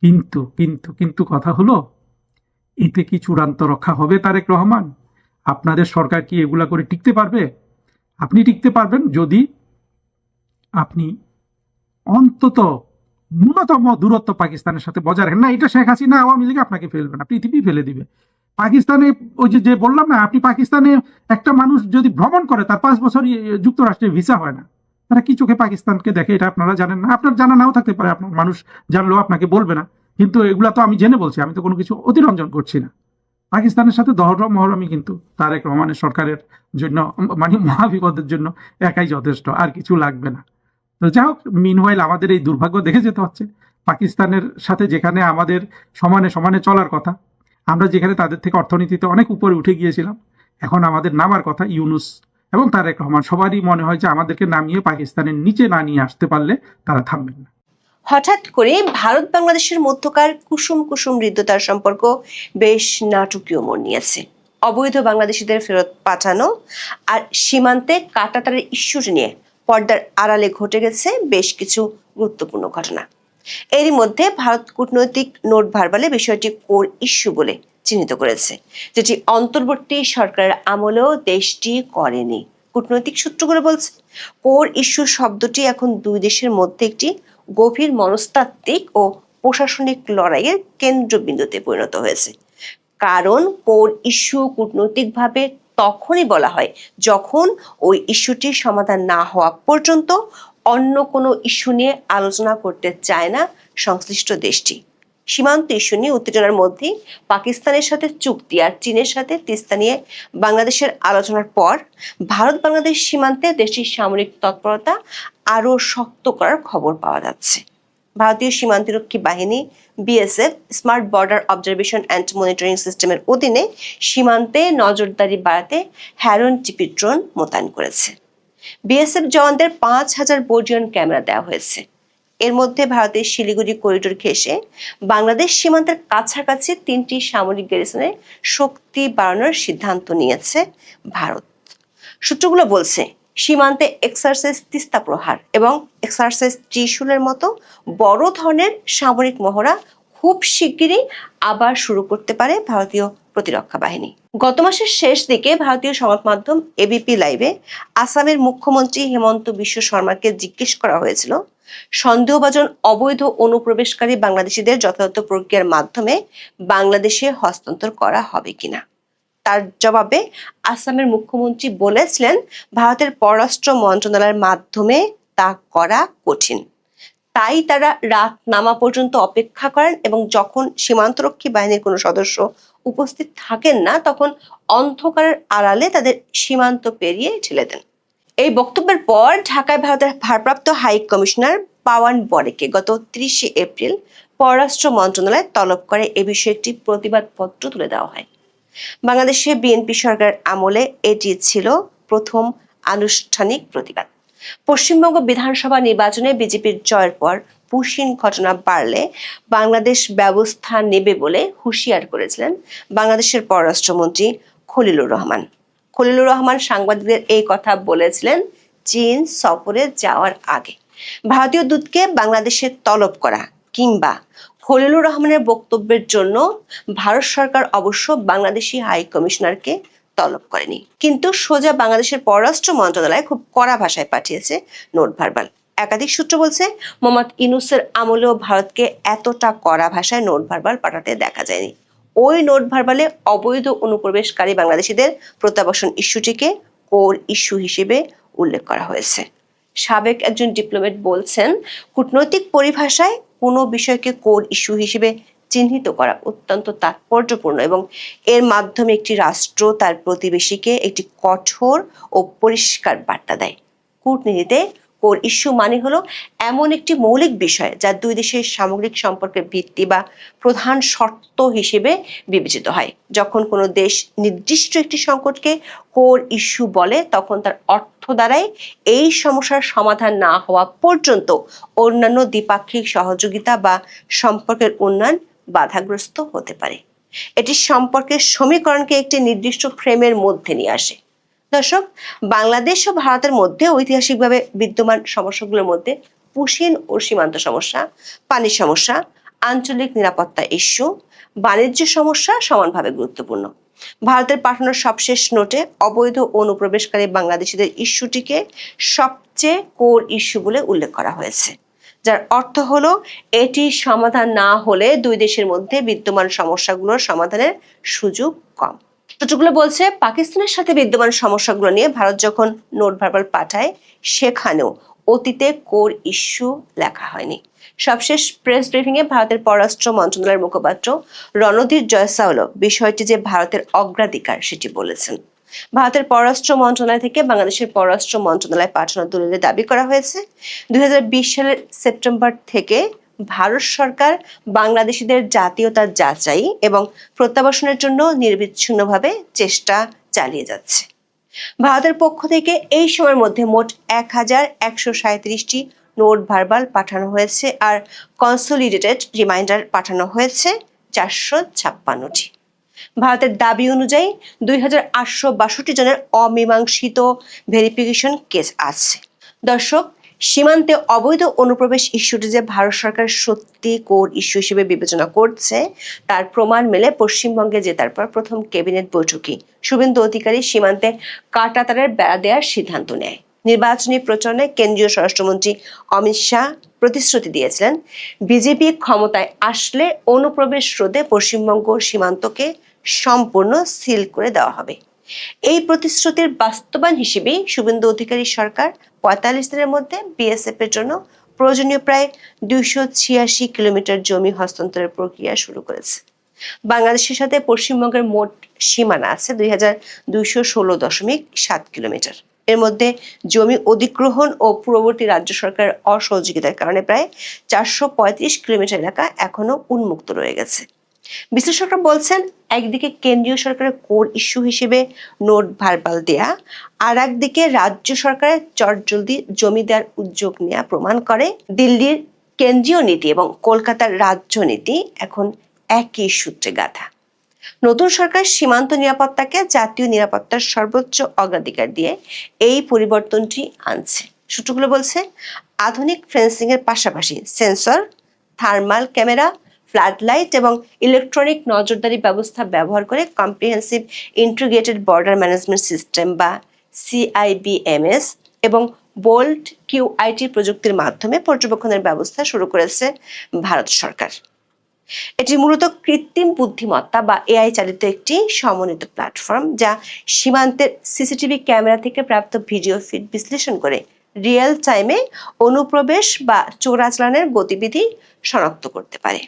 কিন্তু কিন্তু কিন্তু কথা হলো, এতে কি চূড়ান্ত রক্ষা হবে তারেক রহমান? আপনাদের সরকার কি এগুলা করে টিকতে পারবে? আপনি টিকতে পারবেন যদি আপনি অন্তত ন্যূনতম দূরত্ব পাকিস্তানের সাথে বজায় রাখেন। না, এটা শেখ হাসিনা আওয়ামী লীগ আপনাকে ফেলবে না, পৃথিবী ফেলে দিবে। পাকিস্তানে ওই যে বললাম না, আপনি পাকিস্তানে একটা মানুষ যদি ভ্রমণ করে তার 5 বছর যুক্তরাষ্ট্রে ভিসা হয় না। তারা কি চোখে পাকিস্তানকে দেখে এটা আপনারা জানেন না। আপনার জানা নাও থাকতে পারে, আপনার মানুষ জানলেও আপনাকে বলবে না। কিন্তু এগুলা তো আমি জেনে বলছি, আমি তো কোনো কিছু অতিরঞ্জন করছি না। পাকিস্তানের সাথে দহরম মহরমই কিন্তু তারেক রহমানের সরকারের জন্য মানে মহাবিপদের জন্য একাই যথেষ্ট, আর কিছু লাগবে না। তো যাই হোক, মিনওয়াইল আমাদের এই দুর্ভাগ্য দেখে যেতে হচ্ছে। পাকিস্তানের সাথে যেখানে আমাদের সমানে সমানে চলার কথা, আমরা যেখানে তাদের থেকে অর্থনীতিতে অনেক উপরে উঠে গিয়েছিলাম, এখন আমাদের নামার কথা। ইউনুস এবং তারেক রহমান সবারই মনে হয় যে আমাদেরকে নামিয়ে পাকিস্তানের নিচে না নিয়ে আসতে পারলে তারা থামবেন না। হঠাৎ করে ভারত বাংলাদেশের মধ্যকার কুসুম কুসুম হৃদ্যতার সম্পর্ক বেশ নাটকীয় মোড় নিয়েছে। অবৈধ বাংলাদেশিদের ফেরত পাঠানো আর সীমান্তে কাঁটাতারের ইস্যুটি নিয়ে পর্দার আড়ালে ঘটে গেছে বেশ কিছু গুরুত্বপূর্ণ ঘটনা। এরই মধ্যে ভারত কূটনৈতিক নোট ভার্বালে বিষয়টি কোর ইস্যু বলে চিহ্নিত করেছে, যেটি অন্তর্বর্তী সরকারের আমলেও দেশটি করেনি। কূটনৈতিক সূত্রগুলো বলছে কোর ইস্যু শব্দটি এখন দুই দেশের মধ্যে একটি গভীর মনস্তাত্ত্বিক ও প্রশাসনিক লড়াইয়ের কেন্দ্রবিন্দুতে পরিণত হয়েছে। কারণ কোর ইস্যু কূটনৈতিকভাবে তখনই বলা হয় যখন ওই ইস্যুটির সমাধান না হওয়া পর্যন্ত অন্য কোনো ইস্যু নিয়ে আলোচনা করতে চায় না সংশ্লিষ্ট দেশটি। সীমান্ত ইস্যু নিয়ে উত্তেজনার মধ্যে পাকিস্তানের সাথে চুক্তি আর চীনের সাথে তিস্তা নিয়ে বাংলাদেশের আলোচনার পর ভারত বাংলাদেশ সীমান্তে দেশটির সামরিক তৎপরতা আরও শক্ত করার খবর পাওয়া যাচ্ছে। ভারতীয় সীমান্তরক্ষী বাহিনী BSF smart border observation and monitoring সিস্টেমের অধীনে সীমান্তে নজরদারি বাড়াতে হ্যারন টিপি ড্রোন মোতায়েন করেছে। বিএসএফ জওয়ানদের 5,000 বোর্ডিয়ন ক্যামেরা দেওয়া হয়েছে। এর মধ্যে ভারতের শিলিগুড়ি করিডোর ঘেঁষে বাংলাদেশ সীমান্তের কাছাকাছি 3টি সামরিক গ্যারিসনে শক্তি বাড়ানোর সিদ্ধান্ত নিয়েছে ভারত। সূত্রগুলো বলছে সীমান্তে এক্সারসাইজ তিস্তা প্রহার এবং এক্সারসাইজ ত্রিশূলের মতো বড় ধরনের সামরিক মহড়া খুব শিগগিরই আবার শুরু করতে পারে ভারতীয় প্রতিরক্ষা বাহিনী। গত মাসের শেষ দিকে ভারতীয় সংবাদ মাধ্যম এবিপি লাইভে আসামের মুখ্যমন্ত্রী হেমন্ত বিশ্ব শর্মাকে জিজ্ঞেস করা হয়েছিল সন্দেহভাজন অবৈধ অনুপ্রবেশকারী বাংলাদেশিদের যথাযথ প্রক্রিয়ার মাধ্যমে বাংলাদেশে হস্তান্তর করা হবে কিনা। তার জবাবে আসামের মুখ্যমন্ত্রী বলেছিলেন ভারতের পররাষ্ট্র মন্ত্রণালয়ের মাধ্যমে তা করা কঠিন, তাই তারা রাত নামা পর্যন্ত অপেক্ষা করেন এবং যখন সীমান্তরক্ষী বাহিনীর কোনো সদস্য উপস্থিত থাকেন না তখন অন্ধকারের আড়ালে তাদের সীমান্ত পেরিয়ে ঠেলে দেন। এই বক্তব্যের পর ঢাকায় ভারতের ভারপ্রাপ্ত হাই কমিশনার পাওয়ান বরেকে গত 30 এপ্রিল পররাষ্ট্র মন্ত্রণালয় তলব করে এ বিষয়ে একটি প্রতিবাদপত্র তুলে দেওয়া হয়। বাংলাদেশে বিএনপি সরকারের আমলে এটি ছিল প্রথম আনুষ্ঠানিক প্রতিবাদ। পশ্চিমবঙ্গ বিধানসভা নির্বাচনে বিজেপির জয়ের পর পুশিন ঘটনা বাড়লে বাংলাদেশ ব্যবস্থা নেবে বলে হুঁশিয়ার করেছিলেন বাংলাদেশের পররাষ্ট্রমন্ত্রী খলিলুর রহমান। খলিলুর রহমান সাংবাদিকদের এই কথা বলেছিলেন চীন সফরে যাওয়ার আগে। ভারতীয় দূতকে বাংলাদেশে তলব করা কিংবা খলিলুর রহমানের বক্তব্যের জন্য ভারত সরকার অবশ্য বাংলাদেশি হাই কমিশনারকে তলব করেনি, কিন্তু সোজা বাংলাদেশের পররাষ্ট্র মন্ত্রণালয় খুব কড়া ভাষায় পাঠিয়েছে নোট ভার্বাল। একাধিক সূত্র বলছে মোহাম্মদ ইউনূসের আমলেও ভারতকে এতটা কড়া ভাষায় নোট ভার্বাল পাঠাতে দেখা যায়নি। ওই নোট ভার্বালে অবৈধ অনুপ্রবেশকারী বাংলাদেশিদের প্রত্যাবাসন ইস্যুটিকে কোর ইস্যু হিসেবে উল্লেখ করা হয়েছে। সাবেক একজন ডিপ্লোম্যাট বলছেন, কূটনৈতিক পরিভাষায় কোনো বিষয়কে কোর ইস্যু হিসেবে চিহ্নিত করা অত্যন্ত তাৎপর্যপূর্ণ এবং এর মাধ্যমে একটি রাষ্ট্র তার প্রতিবেশীকে একটি কঠোর ও পরিষ্কার বার্তা দেয়। কূটনীতিতে কোর ইস্যু মানে হলো এমন একটি মৌলিক বিষয় যা দুই দেশের সামগ্রিক সম্পর্কের ভিত্তি বা প্রধান শর্ত হিসেবে বিবেচিত হয়। যখন কোনো দেশ নির্দিষ্ট একটি সংকটকে কোর ইস্যু বলে, তখন তার অর্থ দ্বারাই এই সমস্যার সমাধান না হওয়া পর্যন্ত অন্যান্য দ্বিপাক্ষিক সহযোগিতা বা সম্পর্কের উন্নয়ন বাধাগ্রস্ত হতে পারে। এটি সম্পর্কের সমীকরণকে একটি নির্দিষ্ট ফ্রেমের মধ্যে নিয়ে আসে। দর্শক, বাংলাদেশ ও ভারতের মধ্যে ঐতিহাসিকভাবে বিদ্যমান সমস্যাগুলোর মধ্যে পুশিন ও সীমান্ত সমস্যা, পানি সমস্যা, আঞ্চলিক নিরাপত্তা ইস্যু, বাণিজ্য সমস্যা সমানভাবে গুরুত্বপূর্ণ। ভারতের পাঠানো সবশেষ নোটে অবৈধ অনুপ্রবেশকারী বাংলাদেশিদের ইস্যুটিকে সবচেয়ে কোর ইস্যু বলে উল্লেখ করা হয়েছে, যার অর্থ হলো এটি সমাধান না হলে দুই দেশের মধ্যে বিদ্যমান সমস্যাগুলোর সমাধানের সুযোগ কম। সূত্রগুলো বলছে, পাকিস্তানের সাথে বিদ্যমান সমস্যাগুলো নিয়ে ভারত যখন নোট ভার্বাল পাঠায়, সেখানেও অতীতে কোর ইস্যু লেখা হয়নি। সবশেষ প্রেস ব্রিফিংয়ে ভারতের পররাষ্ট্র মন্ত্রণালয়ের মুখপাত্র রণধীর জয়সওয়াল বিষয়টি যে ভারতের অগ্রাধিকার সেটি বলেছেন। ভারতের পররাষ্ট্র মন্ত্রণালয় থেকে বাংলাদেশের পররাষ্ট্র মন্ত্রণালয়ে পাঠানো দলিলে দাবি করা হয়েছে, 2020 সালের সেপ্টেম্বর থেকে ভারত সরকার বাংলাদেশিদের জাতীয়তা যাচাই এবং প্রত্যাবাসনের জন্য নিরবিচ্ছিন্নভাবে চেষ্টা চালিয়ে যাচ্ছে। ভারতের পক্ষ থেকে এই সময়ের মধ্যে মোট 1137টি নোট ভার্বাল পাঠানো হয়েছে আর কনসোলিডেটেড রিমাইন্ডার পাঠানো হয়েছে 456টি। ভারতের দাবি অনুযায়ী 2862 জনের অমীমাংসিত ভেরিফিকেশন কেস আছে। দর্শক, সীমান্তে অবৈধ অনুপ্রবেশ ইস্যুটি যে ভারত সরকার সত্যি কোর ইস্যু হিসেবে বিবেচনা করছে তার প্রমাণ মেলে পশ্চিমবঙ্গে জেতার পর প্রথম ক্যাবিনেট বৈঠকে শুভেন্দু অধিকারী সীমান্তে কাঁটাতারের বেড়া দেওয়ার সিদ্ধান্ত নেয়। নির্বাচনী প্রচারণায় কেন্দ্রীয় স্বরাষ্ট্রমন্ত্রী অমিত শাহ প্রতিশ্রুতি দিয়েছিলেন, বিজেপি ক্ষমতায় আসলে অনুপ্রবেশ রোধে পশ্চিমবঙ্গ সীমান্তকে সম্পূর্ণ সিল করে দেওয়া হবে। এই প্রতিশ্রুতির বাস্তবায়ন হিসেবে শুভেন্দু অধিকারী সরকার 45 দিনের মধ্যে বিএসএফ এর জন্য প্রয়োজনীয় প্রায় 286 কিলোমিটার জমি হস্তান্তরের প্রক্রিয়া শুরু করেছে। বাংলাদেশের সাথে পশ্চিমবঙ্গের মোট সীমানা আছে 2216.7 কিলোমিটার। এর মধ্যে জমি অধিগ্রহণ ও পূর্ববর্তী রাজ্য সরকারের অসহযোগিতার কারণে প্রায় 435 কিলোমিটার এলাকা এখনো উন্মুক্ত রয়ে গেছে। বিশ্লেষকরা বলছেন, একদিকে কেন্দ্রীয় সরকারের কোর ইস্যু হিসেবে নোট ভার্বাল দেয়া, আর একদিকে রাজ্য সরকারের চটজলদি জমি দেওয়ার উদ্যোগ নেওয়া প্রমাণ করে দিল্লির কেন্দ্রীয় নীতি এবং কলকাতার রাজ্য নীতি এখন একই সূত্রে গাঁথা। নতুন সরকার সীমান্ত নিরাপত্তাকে জাতীয় নিরাপত্তার সর্বোচ্চ অগ্রাধিকার দিয়ে এই পরিবর্তনটি আনছে। সূত্রগুলো বলছে, আধুনিক ফেন্সিং এর পাশাপাশি sensor, thermal camera, flood light এবং ইলেকট্রনিক নজরদারি ব্যবস্থা ব্যবহার করে comprehensive integrated border management system বা CIBMS এবং বোল্ট QIT প্রযুক্তির মাধ্যমে পর্যবেক্ষণের ব্যবস্থা শুরু করেছে ভারত সরকার। এটি মূলত কৃত্রিম বুদ্ধিমত্তা বা AI চালিত একটি সমন্বিত প্ল্যাটফর্ম, যা সীমান্তের সিসিটিভি ক্যামেরা থেকে প্রাপ্ত ভিডিও ফিড বিশ্লেষণ করে রিয়েল টাইমে অনুপ্রবেশ বা চোরাচালানের গতিবিধি শনাক্ত করতে পারে।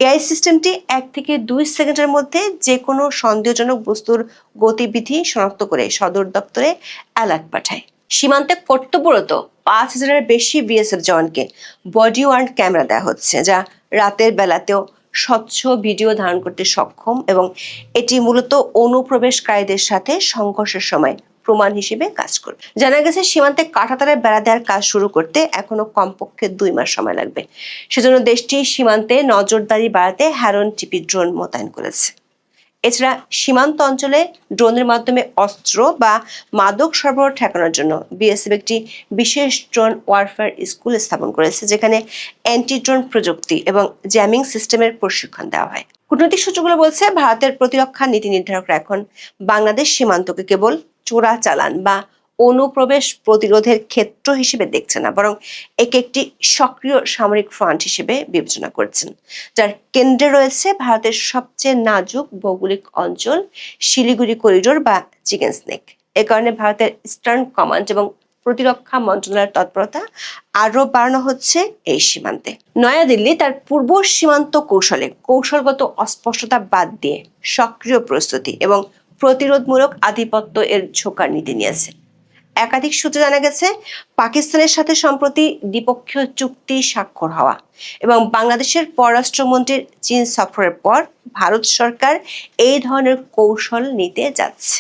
AI সিস্টেমটি 1 থেকে 2 সেকেন্ডের মধ্যে যে কোনো সন্দেহজনক বস্তুর গতিবিধি শনাক্ত করে সদর দপ্তরে অ্যালার্ট পাঠায়। সীমান্তে কর্তব্যরত 5000-এর বেশি বিএসএফ জওয়ানকে বডি ওয়ার্ন ক্যামেরা দেওয়া হচ্ছে, যা রাতের বেলাতেও স্বচ্ছ ভিডিও ধারণ করতে সক্ষম এবং এটি মূলত অনুপ্রবেশকারীদের সাথে সংঘর্ষের সময় প্রমাণ হিসেবে কাজ করবে। জানা গেছে সীমান্তে কাঁটাতারের বেড়া দেওয়ার কাজ শুরু করতে এখনো কমপক্ষে 2 মাস সময় লাগবে। সেজন্য দেশটি সীমান্তে নজরদারি বাড়াতে হ্যারন টিপি ড্রোন মোতায়েন করেছে। এছাড়া সীমান্ত অঞ্চলে ড্রোনের মাধ্যমে অস্ত্র বা মাদক সরবরাহ ঠেকানোর জন্য বিএসএফ একটি বিশেষ ড্রোন ওয়ারফেয়ার স্কুল স্থাপন করেছে, যেখানে অ্যান্টি ড্রোন প্রযুক্তি এবং জ্যামিং সিস্টেমের প্রশিক্ষণ দেওয়া হয়। কূটনৈতিক সূত্রগুলো বলছে, ভারতের প্রতিরক্ষা নীতি নির্ধারকরা এখন বাংলাদেশ সীমান্তকে কেবল চোরাচালান বা অনুপ্রবেশ প্রতিরোধের ক্ষেত্র হিসেবে দেখছে না, বরং একে একটি সক্রিয় সামরিক ফ্রন্ট হিসেবে বিবেচনা করছেন, যার কেন্দ্রে রয়েছে ভারতের সবচেয়ে নাজুক ভৌগোলিক অঞ্চল শিলিগুড়ি করিডোর বা চিকেন স্নেক। এ কারণে ভারতের ইস্টার্ন কমান্ড এবং প্রতিরক্ষা মন্ত্রণালয়ের তৎপরতা আরো বাড়ানো হচ্ছে এই সীমান্তে। নয়াদিল্লি তার পূর্ব সীমান্ত কৌশলগত অস্পষ্টতা বাদ দিয়ে সক্রিয় প্রস্তুতি এবং প্রতিরোধমূলক আধিপত্য এর ঝোঁকার নীতি নিয়েছে। একাধিক সূত্রে জানা গেছে, পাকিস্তানের সাথে সম্প্রতি দ্বিপক্ষীয় চুক্তি স্বাক্ষর হওয়া এবং বাংলাদেশের পররাষ্ট্রমন্ত্রীর চীন সফরের পর ভারত সরকার এই ধরনের কৌশল নিতে যাচ্ছে।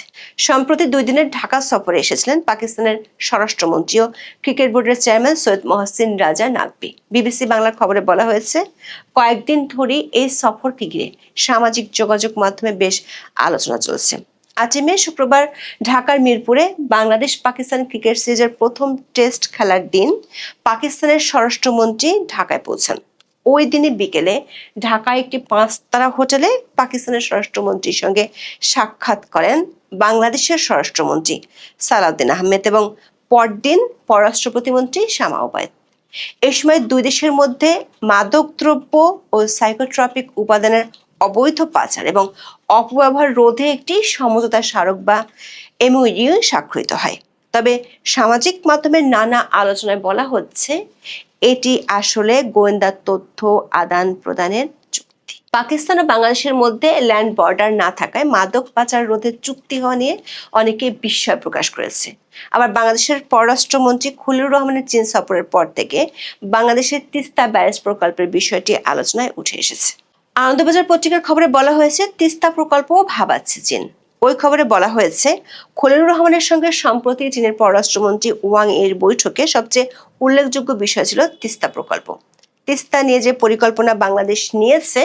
সম্প্রতি 2 দিনের ঢাকা সফরে এসেছিলেন পাকিস্তানের স্বরাষ্ট্রমন্ত্রী ও ক্রিকেট বোর্ডের চেয়ারম্যান সৈয়দ মহসিন রাজা নাকভি। বিবিসি বাংলার খবরে বলা হয়েছে, কয়েকদিন ধরেই এই সফরকে ঘিরে সামাজিক যোগাযোগ মাধ্যমে বেশ আলোচনা চলছে। 8 মে শুক্রবার ঢাকার মিরপুরে বাংলাদেশ পাকিস্তান ক্রিকেট সিরিজের প্রথম টেস্ট খেলার দিন পাকিস্তানের স্বরাষ্ট্রমন্ত্রী ঢাকায় পৌঁছান। ওই দিনে বিকেলে ঢাকায় একটি 5-তারা হোটেলে পাকিস্তানের স্বরাষ্ট্রমন্ত্রীর সঙ্গে সাক্ষাৎ করেন বাংলাদেশের স্বরাষ্ট্রমন্ত্রী সালাউদ্দিন আহমেদ এবং পরদিন পররাষ্ট্র প্রতিমন্ত্রী শামা ওবায়দ। এই সময় 2 দেশের মধ্যে মাদকদ্রব্য ও সাইকোট্রপিক উপাদানের অবৈধ পাচার এবং অপব্যবহার রোধে একটি সমঝোতা স্মারক বা এমওইউ স্বাক্ষরিত হয়। তবে সামাজিক মাধ্যমের নানা আলোচনায় বলা হচ্ছে, এটি আসলে গোয়েন্দা তথ্য আদান প্রদানের চুক্তি। পাকিস্তান ও বাংলাদেশের মধ্যে ল্যান্ড বর্ডার না থাকায় মাদক পাচার রোধের চুক্তি হওয়া নিয়ে অনেকে বিস্ময় প্রকাশ করেছে। আবার বাংলাদেশের পররাষ্ট্রমন্ত্রী খলিলুর রহমানের চীন সফরের পর থেকে বাংলাদেশের তিস্তা ব্যারেজ প্রকল্পের বিষয়টি আলোচনায় উঠে এসেছে। আনন্দবাজার পত্রিকার খবরে বলা হয়েছে, তিস্তা প্রকল্পও ভাবাচ্ছে চীন। ওই খবরে বলা হয়েছে, খলিলুর রহমানের সঙ্গে সম্প্রতি চীনের পররাষ্ট্রমন্ত্রী ওয়াং এর বৈঠকে সবচেয়ে উল্লেখযোগ্য বিষয় ছিল তিস্তা প্রকল্প। তিস্তা নিয়ে যে পরিকল্পনা বাংলাদেশ নিয়েছে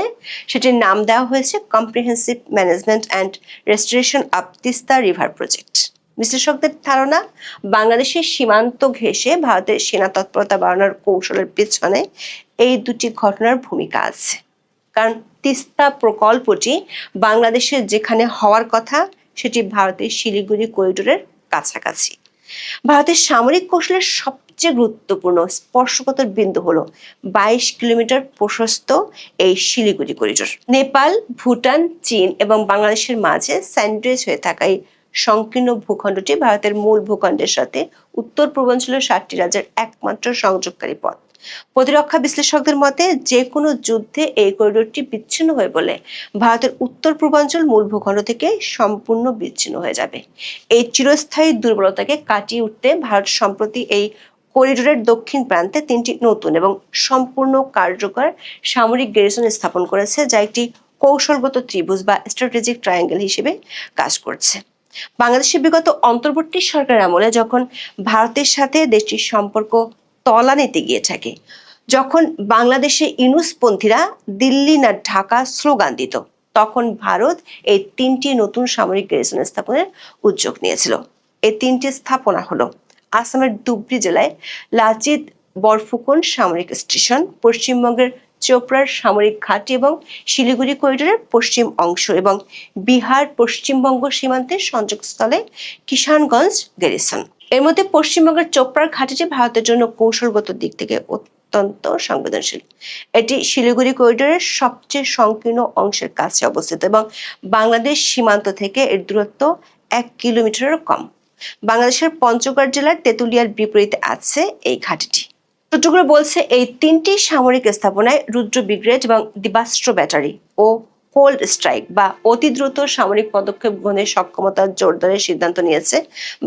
সেটির নাম দেওয়া হয়েছে comprehensive management and restoration of Teesta river project. বিশ্লেষকদের ধারণা, বাংলাদেশের সীমান্ত ঘেঁষে ভারতের সেনা তৎপরতা বাড়ানোর কৌশলের পেছনে এই দুটি ঘটনার ভূমিকা আছে। কারণ তিস্তা প্রকল্পটি বাংলাদেশের যেখানে হওয়ার কথা সেটি ভারতের শিলিগুড়ি করিডোরের কাছাকাছি। ভারতের সামরিক কৌশলের সবচেয়ে গুরুত্বপূর্ণ স্পর্শকাতর বিন্দু হলো 22 কিলোমিটার প্রশস্ত এই শিলিগুড়ি করিডোর। নেপাল, ভুটান, চীন এবং বাংলাদেশের মাঝে স্যান্ডউইচ হয়ে থাকা এই সংকীর্ণ ভূখণ্ডটি ভারতের মূল ভূখণ্ডের সাথে উত্তর পূর্বাঞ্চলের 7টি রাজ্যের একমাত্র সংযোগকারী পথ। প্রতিরক্ষা বিশ্লেষকদের মতে, যে কোনো যুদ্ধে এই করিডোরটি বিচ্ছিন্ন হয়ে পড়লে ভারতের উত্তর পূর্বাঞ্চল মূল ভূখণ্ড থেকে সম্পূর্ণ বিচ্ছিন্ন হয়ে যাবে। এই চিরস্থায়ী দুর্বলতাকে কাটিয়ে উঠতে ভারত সম্প্রতি এই করিডোরের দক্ষিণ প্রান্তে 3টি নতুন এবং সম্পূর্ণ কার্যকর সামরিক গ্যারিসন স্থাপন করেছে, যা একটি কৌশলগত ত্রিভুজ বা স্ট্র্যাটেজিক ট্রায়াঙ্গেল হিসেবে কাজ করছে। বাংলাদেশের বিগত অন্তর্বর্তী সরকারের আমলে যখন ভারতের সাথে দেশটির সম্পর্ক তলানিতে গিয়ে থাকে, যখন বাংলাদেশে ইউনুসপন্থীরা দিল্লি না ঢাকা স্লোগান দিত, তখন ভারত এই 3টি নতুন সামরিক গ্যারিসন স্থাপনের উদ্যোগ নিয়েছিল। এই 3টি স্থাপনা হলো আসামের ধুবড়ী জেলায় লাচিত বরফুকন সামরিক স্টেশন, পশ্চিমবঙ্গের চোপড়ার সামরিক ঘাঁটি এবং শিলিগুড়ি করিডোরের পশ্চিম অংশ এবং বিহার পশ্চিমবঙ্গ সীমান্তের সংযোগস্থলে কিষানগঞ্জ গ্যারিসন। এর মধ্যে পশ্চিমবঙ্গের চোপড়ার ঘাঁটিটি ভারতের জন্য কৌশলগত দিক থেকে অত্যন্ত সংবেদনশীল। এটি শিলিগুড়ি করিডোরের সবচেয়ে সংকীর্ণ অংশের কাছে অবস্থিত এবং বাংলাদেশ সীমান্ত থেকে এর দূরত্ব 1 কিলোমিটারেরও কম। বাংলাদেশের পঞ্চগড় জেলার তেঁতুলিয়ার বিপরীতে আছে এই ঘাঁটিটি। সূত্রগুলো বলছে, এই 3টি সামরিক স্থাপনায় রুদ্র ব্রিগেড এবং দিবাস্ত্র ব্যাটারি ও কোল্ড স্ট্রাইক বা অতি দ্রুত সামরিক পদক্ষেপ গ্রহণের সক্ষমতা জোরদারের সিদ্ধান্ত নিয়েছে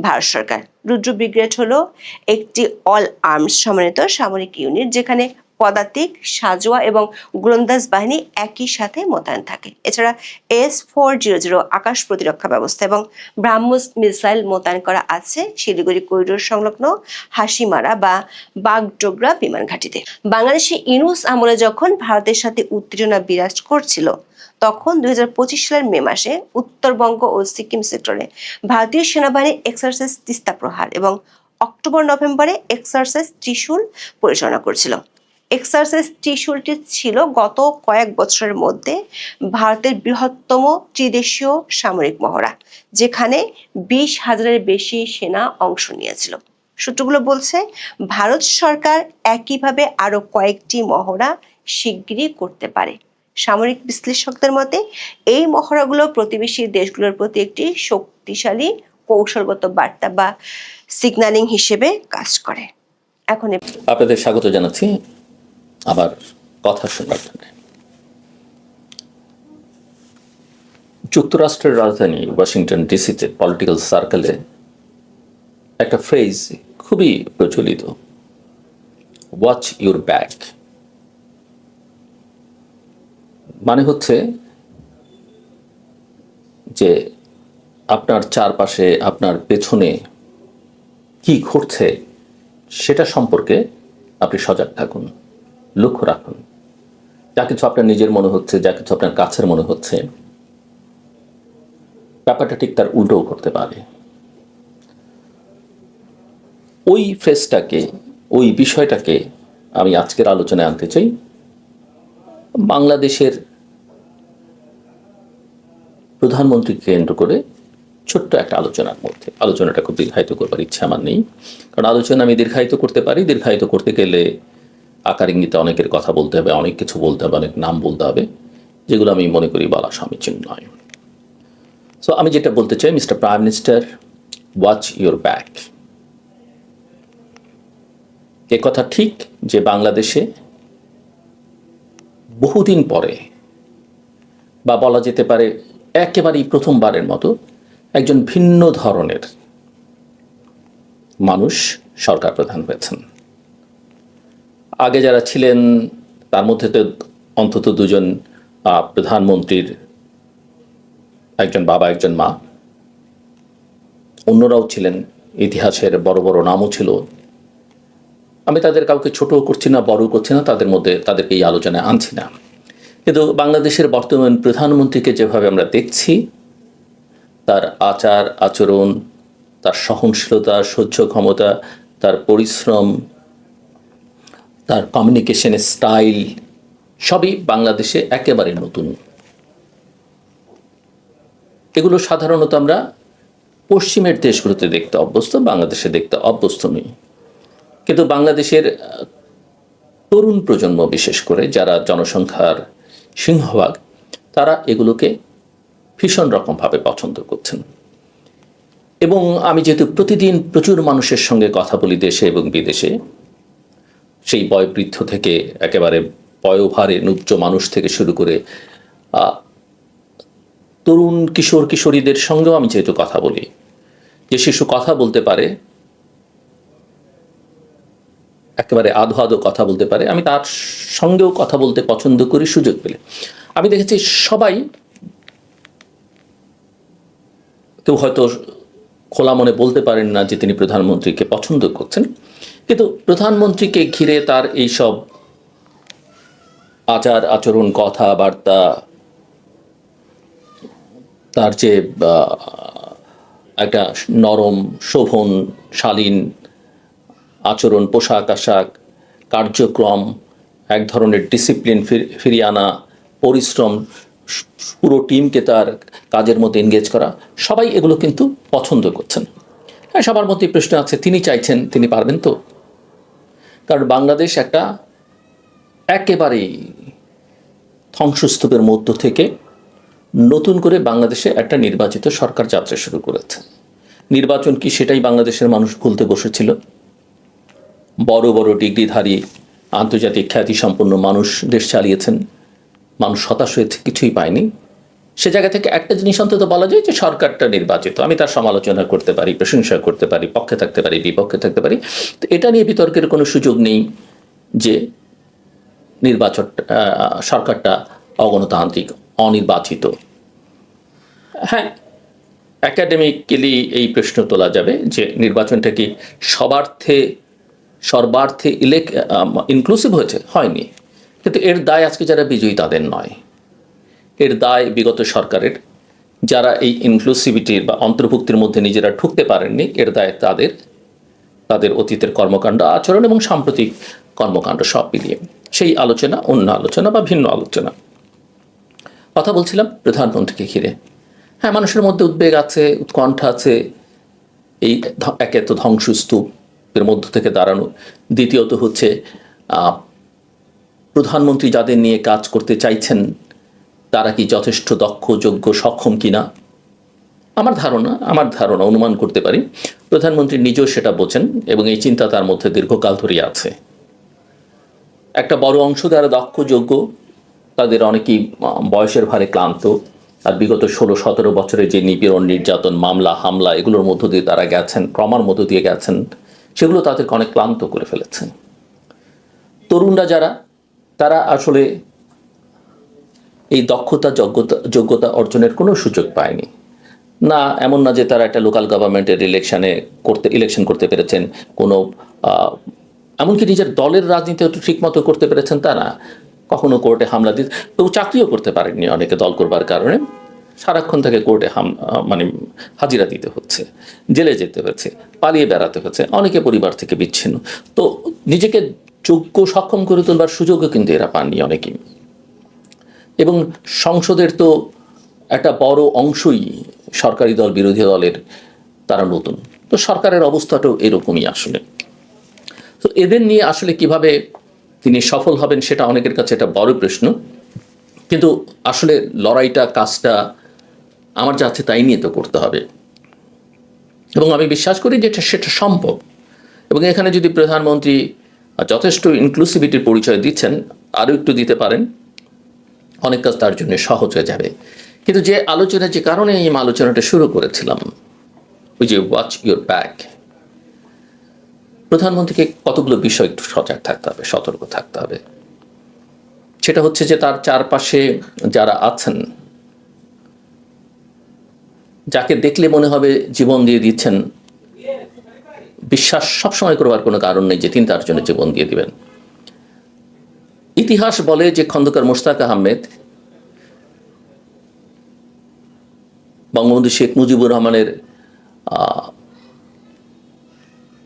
ভারত সরকার। রুদ্র ব্রিগেড হলো একটি অল আর্মস সমন্বিত সামরিক ইউনিট, যেখানে পদাতিক, সাজোয়া এবং গোলন্দাজ বাহিনী একই সাথে মোতায়েন থাকে। এছাড়া S-400 আকাশ প্রতিরক্ষা ব্যবস্থা এবং ব্রাহ্মস মিসাইল মোতায়েন করা আছে শিলিগুড়ি করিডোর সংলগ্ন হাসিমারা বা বাগডোগরা বিমান ঘাঁটিতে। বাংলাদেশে ইউনূস আমলে যখন ভারতের সাথে উত্তেজনা বিরাজ করছিল, তখন 2025 সালের মে মাসে উত্তরবঙ্গ ও সিকিম সেক্টরে ভারতীয় সেনাবাহিনী এক্সারসাইজ তিস্তা প্রহার এবং অক্টোবর-নভেম্বরে এক্সারসাইজ ত্রিশূল পরিচালনা করেছিল। এক্সারসাইজ ত্রিশূলটি ছিল গত কয়েক বছরের মধ্যে ভারতের বৃহত্তম ত্রিদেশীয় সামরিক মহড়া, যেখানে 20,000-এর বেশি সেনা অংশ নিয়েছিল। সূত্রগুলো বলছে ভারত সরকার একইভাবে আরো কয়েকটি মহড়া শিগগিরই করতে পারে। সামরিক বিশ্লেষকদের মতে এই মহড়াগুলো প্রতিবেশী দেশগুলোর প্রতি একটি শক্তিশালী কৌশলগত বার্তা বা সিগন্যালিং হিসেবে কাজ করে। এখন আপনাদের স্বাগত জানাচ্ছি আমার কথা শোনার জন্য। যুক্তরাষ্ট্রের রাজধানী ওয়াশিংটন ডিসিতে পলিটিক্যাল সার্কেলে একটা ফ্রেজ খুবই প্রচলিত, ওয়াচ ইউর ব্যাক। মানে হচ্ছে যে আপনার চারপাশে, আপনার পেছনে কি ঘটছে সেটা সম্পর্কে আপনি সজাগ থাকুন, লক্ষ্য রাখুন। যা কিছু আপনার নিজের মনে হচ্ছে, যা কিছু আপনার কাছের মনে হচ্ছে, ব্যাপারটা ঠিক তার উল্টোও করতে পারে। ওই ফ্রেজটাকে, ওই বিষয়টাকে আমি আজকের আলোচনায় আনতে চাই। বাংলাদেশের প্রধানমন্ত্রীকে কেন্দ্র করে ছোট্ট একটা আলোচনার মধ্যে, আলোচনাটা খুব দীর্ঘায়িত করবার ইচ্ছা আমার নেই, কারণ আলোচনা আমি দীর্ঘায়িত করতে পারি। দীর্ঘায়িত করতে গেলে আকার ইঙ্গিতে অনেকের কথা বলতে হবে, অনেক কিছু বলতে হবে, অনেক নাম বলতে হবে, যেগুলো আমি মনে করি বলা সমীচীন নয়। সো আমি যেটা বলতে চাই, mister prime minister, watch your back. এ কথা ঠিক যে বাংলাদেশে বহুদিন পরে, বা বলা যেতে পারে একেবারেই প্রথমবারের মতো, একজন ভিন্ন ধরনের মানুষ সরকার প্রধান হয়েছেন। আগে যারা ছিলেন তার মধ্যে তো অন্তত দুজন প্রধানমন্ত্রীর, একজন বাবা একজন মা, অন্যরাও ছিলেন, ইতিহাসের বড় বড় নামও ছিল। আমি তাদের কাউকে ছোটও করছি না, বড়ও করছি না, তাদের মধ্যে তাদেরকে এই আলোচনায় আনছি না। কিন্তু বাংলাদেশের বর্তমান প্রধানমন্ত্রীকে যেভাবে আমরা দেখছি, তার আচার আচরণ, তার সহনশীলতা, সহ্য ক্ষমতা, তার পরিশ্রম, তার কমিউনিকেশনের স্টাইল, সবই বাংলাদেশে একেবারে নতুন। এগুলো সাধারণত আমরা পশ্চিমের দেশগুলোতে দেখতে অভ্যস্ত, বাংলাদেশে দেখতে অভ্যস্ত নই। কিন্তু বাংলাদেশের তরুণ প্রজন্ম, বিশেষ করে যারা জনসংখ্যার সিংহভাগ, তারা এগুলোকে ভীষণ রকমভাবে পছন্দ করছেন। এবং আমি যেহেতু প্রতিদিন প্রচুর মানুষের সঙ্গে কথা বলি দেশে এবং বিদেশে, সেই বয়োবৃদ্ধ থেকে একেবারে বয়োভারে নুচ্চ মানুষ থেকে শুরু করে তরুণ কিশোর কিশোরীদের সঙ্গেও আমি যেহেতু কথা বলি, যে শিশু কথা বলতে পারে, একেবারে আধো আধো কথা বলতে পারে, আমি তার সঙ্গেও কথা বলতে পছন্দ করি সুযোগ পেলে। আমি দেখেছি সবাই, কেউ হয়তো খোলা মনে বলতে পারেন না যে তিনি প্রধানমন্ত্রীকে পছন্দ করছেন, কিন্তু প্রধানমন্ত্রীকে ঘিরে তার এইসব আচার আচরণ, কথাবার্তা, তার যে একটা নরম, শোভন, শালীন আচরণ, পোশাক আশাক, কার্যক্রম, এক ধরনের ডিসিপ্লিন ফিরিয়ে আনা, পরিশ্রম, পুরো টিমকে তার কাজের মধ্যে এনগেজ করা, সবাই এগুলো কিন্তু পছন্দ করছেন। হ্যাঁ, সবার মধ্যে প্রশ্ন আছে, তিনি চাইছেন, তিনি পারবেন তো? কারণ বাংলাদেশ একটা একেবারেই ধ্বংসস্তূপের মধ্য থেকে নতুন করে বাংলাদেশে একটা নির্বাচিত সরকার যাত্রা শুরু করেছে। নির্বাচন কি, সেটাই বাংলাদেশের মানুষ ভুলতে বসেছিল। বড় বড় ডিগ্রিধারী, আন্তর্জাতিক খ্যাতিসম্পন্ন মানুষ দেশ চালিয়েছেন, মানুষ হতাশ হয়েছে, কিছুই পায়নি। সে জায়গা থেকে একটা জিনিস অন্তত বলা যায় যে সরকারটা নির্বাচিত। আমি তার সমালোচনা করতে পারি, প্রশংসা করতে পারি, পক্ষে থাকতে পারি, বিপক্ষে থাকতে পারি, তো এটা নিয়ে বিতর্কের কোনো সুযোগ নেই যে সরকারটা অগণতান্ত্রিক, অনির্বাচিত। হ্যাঁ, একাডেমিক্যালি এই প্রশ্ন তোলা যাবে যে নির্বাচনটা কি সর্বার্থে ইনক্লুসিভ হয়েছে? হয়নি। কিন্তু এর দায় আজকে যারা বিজয়ী তাদের নয়, এর দায় বিগত সরকারের, যারা এই ইনক্লুসিভিটির বা অন্তর্ভুক্তির মধ্যে নিজেরা ঢুকতে পারেননি, এর দায় তাদের অতীতের কর্মকাণ্ড, আচরণ এবং সাম্প্রতিক কর্মকাণ্ড সব মিলিয়ে। সেই আলোচনা, অন্য আলোচনা বা ভিন্ন আলোচনা। কথা বলছিলাম প্রধানমন্ত্রীকে ঘিরে। হ্যাঁ, মানুষের মধ্যে উদ্বেগ আছে, উৎকণ্ঠা আছে, এই একে তো ধ্বংসস্তূপের মধ্য থেকে দাঁড়ানো, দ্বিতীয়ত হচ্ছে প্রধানমন্ত্রী যাদের নিয়ে কাজ করতে চাইছেন তারা কি যথেষ্ট দক্ষ, যোগ্য, সক্ষম কিনা। আমার ধারণা অনুমান করতে পারি প্রধানমন্ত্রী নিজেও সেটা বোঝেন এবং এই চিন্তা তার মধ্যে দীর্ঘকাল ধরেই আছে। একটা বড় অংশ যারা দক্ষ, যোগ্য, তাদের অনেকেই বয়সের ভারে ক্লান্ত, আর বিগত 16-17 বছরে যে নিপীড়ন, নির্যাতন, মামলা, হামলা এগুলোর মধ্য দিয়ে তারা গেছেন, ট্রমার মধ্য দিয়ে গেছেন, সেগুলো তাদেরকে অনেক ক্লান্ত করে ফেলেছে। তরুণরা যারা, তারা আসলে এই দক্ষতা, যোগ্যতা অর্জনের কোনো সুযোগ পায়নি। না, এমন না যে তারা একটা লোকাল গভর্নমেন্টের ইলেকশন করতে পেরেছেন, কোনো এমনকি নিজের দলের রাজনীতি ঠিকমতো করতে পেরেছেন তা না। কখনো কোর্টে হামলা দিতে, কেউ চাকরিও করতে পারেননি অনেকে দল করবার কারণে। সারাক্ষণ থেকে কোর্টে হাজিরা দিতে হচ্ছে, জেলে যেতে হচ্ছে, পালিয়ে বেড়াতে হচ্ছে, অনেকে পরিবার থেকে বিচ্ছিন্ন। তো নিজেকে যোগ্য, সক্ষম করে তোলবার সুযোগও কিন্তু এরা পাননি অনেকেই। এবং সংসদের তো একটা বড় অংশই সরকারি দল, বিরোধী দলের, তারা নতুন। তো সরকারের অবস্থাটাও এরকমই আসলে। তো এদের নিয়ে আসলে কিভাবে তিনি সফল হবেন সেটা অনেকের কাছে একটা বড় প্রশ্ন। কিন্তু আসলে লড়াইটা, কাজটা আমার যা আছে তাই নিয়ে তো করতে হবে, এবং আমি বিশ্বাস করি যে সেটা সম্ভব। এবং এখানে যদি প্রধানমন্ত্রী যথেষ্ট ইনক্লুসিভিটির পরিচয় দিচ্ছেন, আরও একটু দিতে পারেন, অনেক কাজ তার জন্য সহজ হয়ে যাবে। কিন্তু যে কারণে এই আলোচনাটা শুরু করেছিলাম, ওই যে ওয়াচ ইউর ব্যাক, প্রধানমন্ত্রীকে কতগুলো বিষয় একটু সজাগ থাকতে হবে, সতর্ক থাকতে হবে। সেটা হচ্ছে যে তার চারপাশে যারা আছেন, যাকে দেখলে মনে হবে জীবন দিয়ে দিচ্ছেন, বিশ্বাস সবসময় করবার কোনো কারণ নেই যে তিনি তার জন্য জীবন দিয়ে দিবেন। ইতিহাস বলে যে খন্দকার মোশতাক আহমেদ বঙ্গবন্ধু শেখ মুজিবুর রহমানের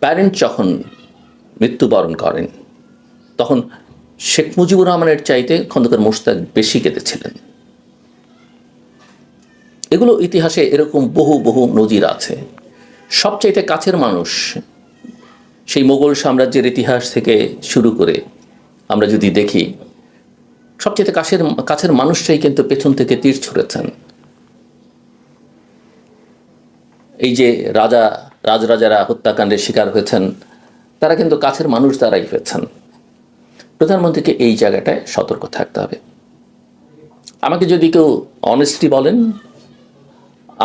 প্যারেন্ট যখন মৃত্যুবরণ করেন, তখন শেখ মুজিবুর রহমানের চাইতে খন্দকার মোশতাক বেশি কেঁদেছিলেন। এগুলো ইতিহাসে এরকম বহু নজির আছে। সবচাইতে কাছের মানুষ, সেই মোগল সাম্রাজ্যের ইতিহাস থেকে শুরু করে আমরা যদি দেখি, সবচেয়ে কাছের মানুষটাই কিন্তু পেছন থেকে তীর ছুঁড়েছেন। এই যে রাজরাজারা হত্যাকাণ্ডের শিকার হয়েছেন, তারা কিন্তু কাছের মানুষ দ্বারাই হয়েছেন। প্রধানমন্ত্রীকে এই জায়গাটায় সতর্ক থাকতে হবে। আমাকে যদি কেউ অনেস্টলি বলেন,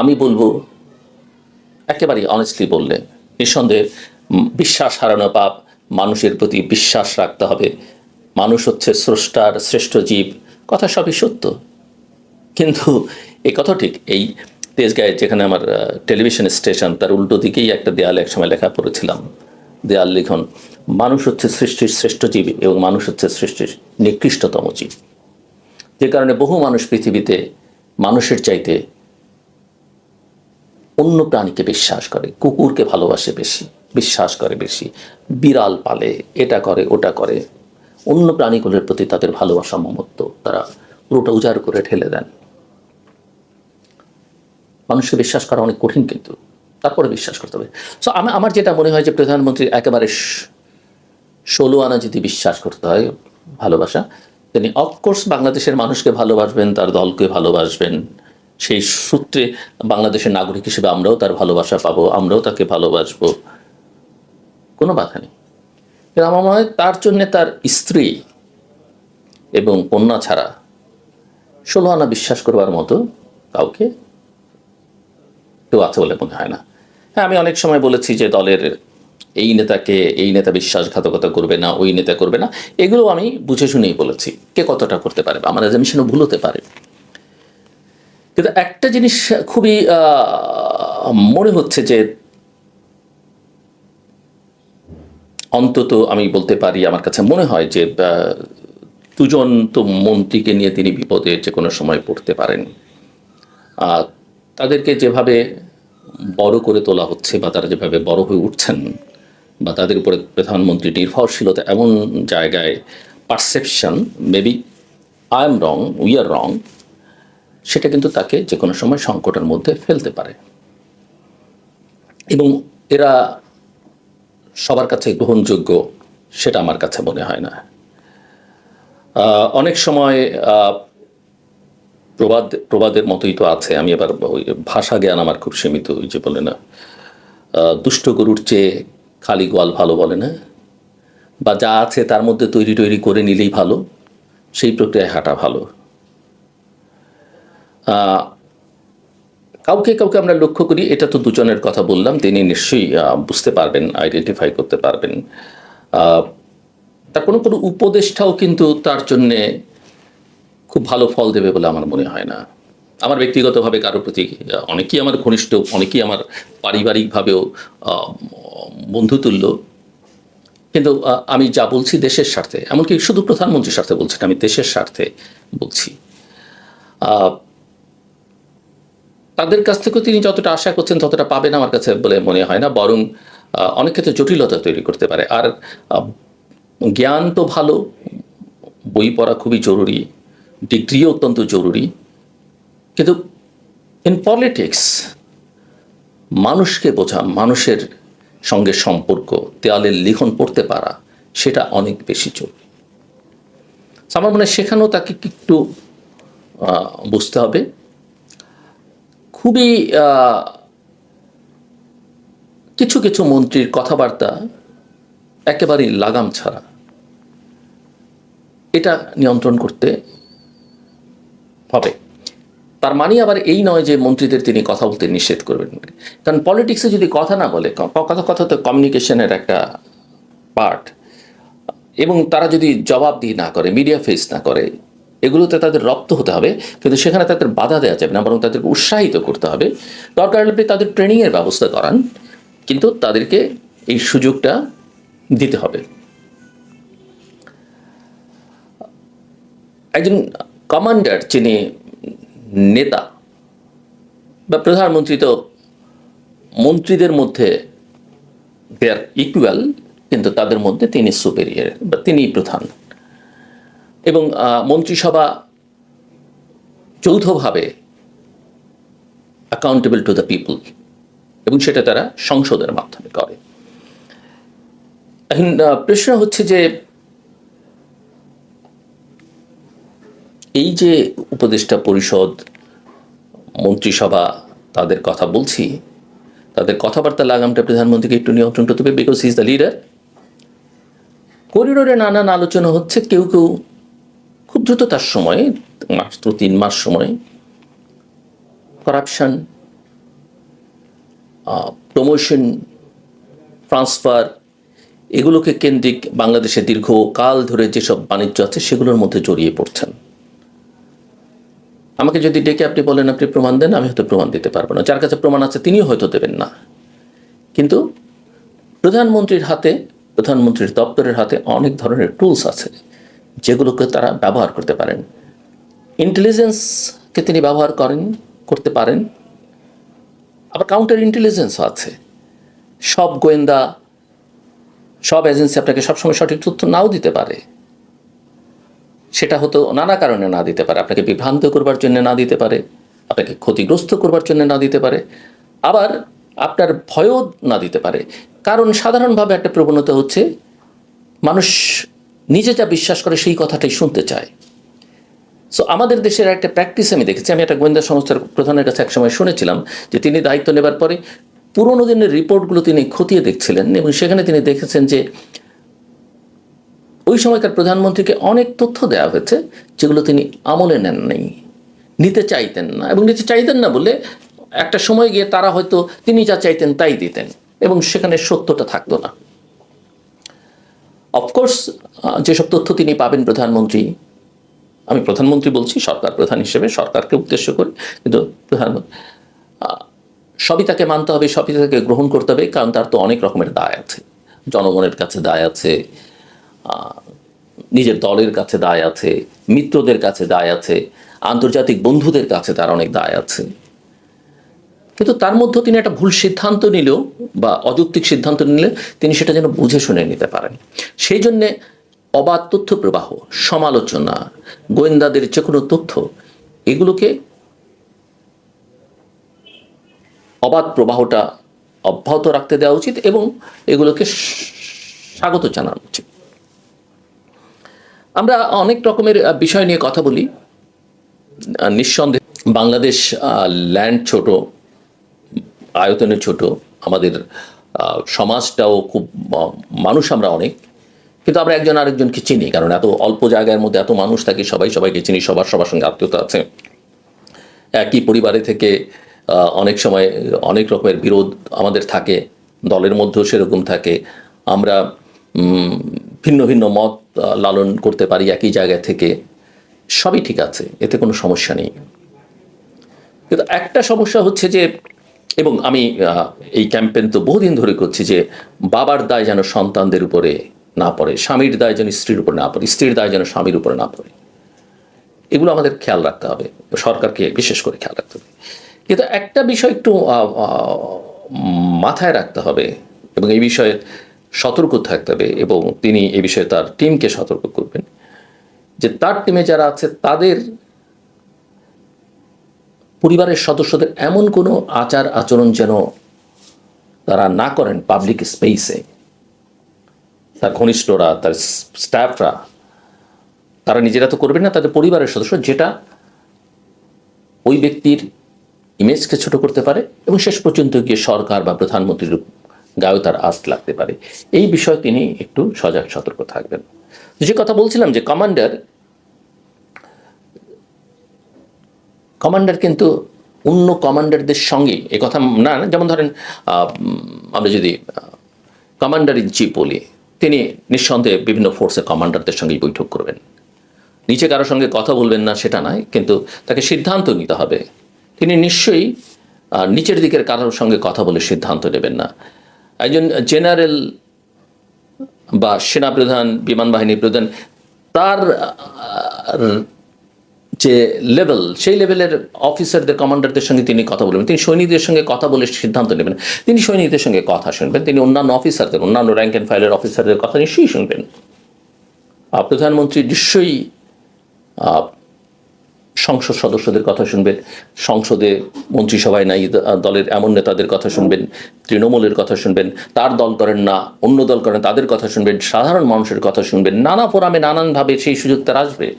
আমি বলবো, একেবারেই অনেস্টলি বললে, নিঃসন্দেহে বিশ্বাস হারানো পাপ, মানুষের প্রতি বিশ্বাস রাখতে হবে। মানুষ হচ্ছে স্রষ্টার শ্রেষ্ঠ জীব, কথা সবই সত্য। কিন্তু এই কথা ঠিক, এই তেজগাঁয়ে যেখানে আমার টেলিভিশন স্টেশন, তার উল্টো দিকেই একটা দেয়ালে একসময় লেখা পড়েছিলাম, দেয়াল লিখন, মানুষ হচ্ছে সৃষ্টির শ্রেষ্ঠ জীব এবং মানুষ হচ্ছে সৃষ্টির নিকৃষ্টতম জীব। যে কারণে বহু মানুষ পৃথিবীতে মানুষের চাইতে অন্য প্রাণীকে বিশ্বাস করে, কুকুরকে ভালোবাসে বেশি, বিশ্বাস করে বেশি, বিড়াল পালে, এটা করে ওটা করে, অন্য প্রাণীগুলোর প্রতি তাদের ভালোবাসা, মমত্ব তারা পুরোটা উজাড় করে ঠেলে দেন। মানুষকে বিশ্বাস করা অনেক কঠিন, কিন্তু তারপরে বিশ্বাস করতে হবে। সো আমার যেটা মনে হয় যে প্রধানমন্ত্রী একেবারে 16 আনা যদি বিশ্বাস করতে হয় ভালোবাসা, তিনি অফকোর্স বাংলাদেশের মানুষকে ভালোবাসবেন, তার দলকে ভালোবাসবেন, সেই সূত্রে বাংলাদেশের নাগরিক হিসেবে আমরাও তার ভালোবাসা পাবো, আমরাও তাকে ভালোবাসবো, কোনো বাধা নেই। কিন্তু আমার মনে হয় তার জন্যে তার স্ত্রী এবং কন্যা ছাড়া 16 আনা বিশ্বাস করবার মতো কাউকে কেউ আছে বলে মনে হয় না। হ্যাঁ, আমি অনেক সময় বলেছি যে দলের এই নেতাকে এই নেতা বিশ্বাসঘাতকতা করবে না, ওই নেতা করবে না, এগুলো আমি বুঝে শুনেই বলেছি। কে কতটা করতে পারে, আমার অ্যাজাম্পশনও ভুল হতে পারে। কিন্তু একটা জিনিস খুবই মনে হচ্ছে যে অন্তত আমি বলতে পারি, আমার কাছে মনে হয় যে দুজন তো মন্ত্রীকে নিয়ে তিনি বিপদে যে কোনো সময় পড়তে পারেন। তাদেরকে যেভাবে বড় করে তোলা হচ্ছে বা তারা যেভাবে বড় হয়ে উঠছেন বা তাদের উপরে প্রধানমন্ত্রী নির্ভরশীলতা এমন জায়গায় perception, maybe I am wrong, we are wrong, সেটা কিন্তু তাকে যে কোনো সময় সংকটের মধ্যে ফেলতে পারে। এবং এরা সবার কাছে গ্রহণযোগ্য সেটা আমার কাছে মনে হয় না। অনেক সময় প্রবাদের মতোই তো আছে। আমি এবার ওই ভাষা জ্ঞান আমার খুব সীমিত, ওই যে বলে না দুষ্ট গরুর চেয়ে খালি গোয়াল ভালো, বলে না, বা যা আছে তার মধ্যে তৈরি করে নিলেই ভালো, সেই প্রক্রিয়ায় হাঁটা ভালো। কাউকে কাউকে আমরা লক্ষ্য করি, এটা তো দুজনের কথা বললাম, তিনি নিশ্চয়ই বুঝতে পারবেন, আইডেন্টিফাই করতে পারবেন। তার কোনো উপদেষ্টাও কিন্তু তার জন্যে খুব ভালো ফল দেবে বলে আমার মনে হয় না। আমার ব্যক্তিগতভাবে কারো প্রতি অনেকেই আমার ঘনিষ্ঠ, অনেকেই আমার পারিবারিকভাবেও বন্ধুতুল্য, কিন্তু আমি যা বলছি দেশের স্বার্থে, এমনকি শুধু প্রধানমন্ত্রীর স্বার্থে বলছি না, আমি দেশের স্বার্থে বলছি। তাদের কাছ থেকেও তিনি যতটা আশা করছেন ততটা পাবেন আমার কাছে বলে মনে হয় না, বরং অনেক ক্ষেত্রে জটিলতা তৈরি করতে পারে। আর জ্ঞান তো ভালো, বই পড়া খুবই জরুরি, ডিগ্রিও অত্যন্ত জরুরি, কিন্তু ইন পলিটিক্স মানুষকে বোঝা, মানুষের সঙ্গে সম্পর্ক, দেয়ালের লিখন পড়তে পারা, সেটা অনেক বেশি জরুরি। আমার মনে হয় সেখানেও তাকে একটু বুঝতে হবে। খুবই কিছু কিছু মন্ত্রীর কথাবার্তা একেবারেই লাগাম ছাড়া, এটা নিয়ন্ত্রণ করতে হবে। তার মানে আবার এই নয় যে মন্ত্রীদের তিনি কথা বলতে নিষেধ করবেন, কারণ পলিটিক্সে যদি কথা না বলে, কথা তো কমিউনিকেশনের একটা পার্ট, এবং তারা যদি জবাবদিহি না করে, মিডিয়া ফেস না করে, এগুলোতে তাদের রপ্ত হতে হবে, কিন্তু সেখানে তাদের বাধা দেওয়া যাবে না, বরং তাদেরকে উৎসাহিত করতে হবে। দরকার হলে তাদের ট্রেনিংয়ের ব্যবস্থা করান, কিন্তু তাদেরকে এই সুযোগটা দিতে হবে। একজন কমান্ডার, যিনি নেতা বা প্রধানমন্ত্রী, তো মন্ত্রীদের মধ্যে দে আর ইকুয়াল, কিন্তু তাদের মধ্যে তিনি সুপেরিয়র বা তিনি প্রধান। এবং মন্ত্রিসভা যৌথভাবে অ্যাকাউন্টেবল টু দ্য পিপল, এবং সেটা তারা সংসদের মাধ্যমে করে। এখন প্রশ্ন হচ্ছে যে এই যে উপদেষ্টা পরিষদ, মন্ত্রিসভা, তাদের কথা বলছি, তাদের কথাবার্তা লাগামটা প্রধানমন্ত্রীকে একটু নিয়ন্ত্রণ করতে হবে, because he is the leader. করিডোরে নানান আলোচনা হচ্ছে, কেউ কেউ খুব দ্রুততার সময়, মাত্র 3 মাস সময়, করাপশন, প্রমোশন, ট্রান্সফার, এগুলোকে কেন্দ্রিক বাংলাদেশে দীর্ঘকাল ধরে যেসব বাণিজ্য আছে সেগুলোর মধ্যে জড়িয়ে পড়ছেন। আমাকে যদি ডেকে আপনি বলেন আপনি প্রমাণ দেন, আমি হয়তো প্রমাণ দিতে পারবো না, যার কাছে প্রমাণ আছে তিনিও হয়তো দেবেন না। কিন্তু প্রধানমন্ত্রীর হাতে, প্রধানমন্ত্রীর দপ্তরের হাতে অনেক ধরনের টুলস আছে যেগুলোকে তারা ব্যবহার করতে পারেন। ইন্টেলিজেন্সকে তিনি ব্যবহার করতে পারেন, আবার কাউন্টার ইন্টেলিজেন্সও আছে। সব গোয়েন্দা, সব এজেন্সি আপনাকে সবসময় সঠিক তথ্য নাও দিতে পারে, সেটা হতো নানা কারণে না দিতে পারে। আপনাকে বিভ্রান্ত করবার জন্য না দিতে পারে, আপনাকে ক্ষতিগ্রস্ত করবার জন্য না দিতে পারে, আবার আপনার ভয়ও না দিতে পারে। কারণ সাধারণভাবে একটা প্রবণতা হচ্ছে মানুষ নিজে যা বিশ্বাস করে সেই কথাটাই শুনতে চায়। সো আমাদের দেশের একটা প্র্যাকটিস আমি দেখেছি, আমি একটা গোয়েন্দা সংস্থার প্রধানের কাছে একসময় শুনেছিলাম যে তিনি দায়িত্ব নেবার পরে পুরোনো দিনের রিপোর্টগুলো তিনি খতিয়ে দেখছিলেন, এবং সেখানে তিনি দেখেছেন যে ওই সময়কার প্রধানমন্ত্রীকে অনেক তথ্য দেওয়া হয়েছে যেগুলো তিনি আমলে নেন নাই, নিতে চাইতেন না। এবং নিতে চাইতেন না বলে একটা সময় গিয়ে তারা হয়তো তিনি যা চাইতেন তাই দিতেন। এবং সেখানে সত্যটা থাকতো না। অফকোর্স যেসব তথ্য তিনি পাবেন প্রধানমন্ত্রী, আমি প্রধানমন্ত্রী বলছি সরকার প্রধান হিসেবে, সরকারকে উদ্দেশ্য করে, কিন্তু প্রধানমন্ত্রী সবই তাকে মানতে হবে, সবই তাকে গ্রহণ করতে হবে, কারণ তার তো অনেক রকমের দায় আছে, জনগণের কাছে দায় আছে, নিজের দলের কাছে দায় আছে, মিত্রদের কাছে দায় আছে, আন্তর্জাতিক বন্ধুদের কাছে তার অনেক দায় আছে। কিন্তু তার মধ্যে তিনি একটা ভুল সিদ্ধান্ত নিলেও বা অযৌক্তিক সিদ্ধান্ত নিলে তিনি সেটা যেন বুঝে শুনে নিতে পারেন। সেই জন্যে অবাধ তথ্য প্রবাহ, সমালোচনা, গোয়েন্দাদের যে কোনো তথ্য, এগুলোকে অবাধ প্রবাহটা অব্যাহত রাখতে দেওয়া উচিত এবং এগুলোকে স্বাগত জানানো উচিত। আমরা অনেক রকমের বিষয় নিয়ে কথা বলি। নিঃসন্দেহে বাংলাদেশ ল্যান্ড ছোট, আয়তনে ছোট, আমাদের সমাজটাও খুব, মানুষ আমরা অনেক, কিন্তু আমরা একজন আরেকজনকে চিনি, কারণ এত অল্প জায়গার মধ্যে এত মানুষ থাকে, সবাই সবাইকে চিনি, সবার সঙ্গে আত্মীয়তা আছে। একই পরিবারে থেকে অনেক সময় অনেক রকমের বিরোধ আমাদের থাকে, দলের মধ্যেও সেরকম থাকে। আমরা ভিন্ন ভিন্ন মত লালন করতে পারি একই জায়গা থেকে, সবই ঠিক আছে, এতে কোনো সমস্যা নেই। কিন্তু একটা সমস্যা হচ্ছে যে, এবং আমি এই ক্যাম্পেইন তো বহুদিন ধরে করছি, যে বাবার দায় যেন সন্তানদের উপরে না পড়ে, স্বামীর দায় যেন স্ত্রীর উপর না পড়ে, স্ত্রীর দায় যেন স্বামীর উপরে না পড়ে। এগুলো আমাদের খেয়াল রাখতে হবে, সরকারকে বিশেষ করে খেয়াল রাখতে হবে। কিন্তু একটা বিষয় একটু মাথায় রাখতে হবে এবং এই বিষয়ে সতর্ক থাকতে হবে, এবং তিনি এই বিষয়ে তার টিমকে সতর্ক করবেন যে তার টিমে যারা আছে তাদের পরিবারের সদস্যদের এমন কোনো আচার আচরণ যেন তারা না করেন পাবলিক স্পেসে। তার ঘনিষ্ঠরা, তার স্টাফরা, তারা নিজেরা তো করবেন না, তাদের পরিবারের সদস্য, যেটা ওই ব্যক্তির ইমেজকে ছোট করতে পারে এবং শেষ পর্যন্ত গিয়ে সরকার বা প্রধানমন্ত্রীর গায়েও তার আস্থ লাগতে পারে। এই বিষয়ে তিনি একটু সজাগ সতর্ক থাকবেন। যে কথা বলছিলাম যে কমান্ডার কিন্তু অন্য কমান্ডারদের সঙ্গে এ কথা না, যেমন ধরেন আমরা যদি কমান্ডার ইন চিফ বলি, তিনি নিঃসন্দেহে বিভিন্ন ফোর্সের কমান্ডারদের সঙ্গেই বৈঠক করবেন, নিচে কারোর সঙ্গে কথা বলবেন না সেটা নয়, কিন্তু তাকে সিদ্ধান্ত নিতে হবে। তিনি নিশ্চয়ই নিচের দিকের কারোর সঙ্গে কথা বলে সিদ্ধান্ত নেবেন না। একজন জেনারেল বা সেনাপ্রধান, বিমান বাহিনী প্রধান, তার যে লেভেল, সেই লেভেলের অফিসারদের, কমান্ডারদের সঙ্গে তিনি কথা বলবেন। তিনি সৈনিকদের সঙ্গে কথা বলে সিদ্ধান্ত নেবেন, তিনি সৈনিকদের সঙ্গে কথা শুনবেন, তিনি অন্যান্য অফিসারদের, অন্যান্য র্যাঙ্ক অ্যান্ড ফাইলের অফিসারদের কথা নিশ্চয়ই শুনবেন। প্রধানমন্ত্রী নিশ্চয়ই সংসদ সদস্যদের কথা শুনবেন, সংসদে মন্ত্রিসভায় নাই দলের এমন নেতাদের কথা শুনবেন, তৃণমূলের কথা শুনবেন, তার দল করেন না অন্য দল করেন তাদের কথা শুনবেন, সাধারণ মানুষের কথা শুনবেন, নানা ফোরামে নানানভাবে সেই সুযোগ তার আসবে।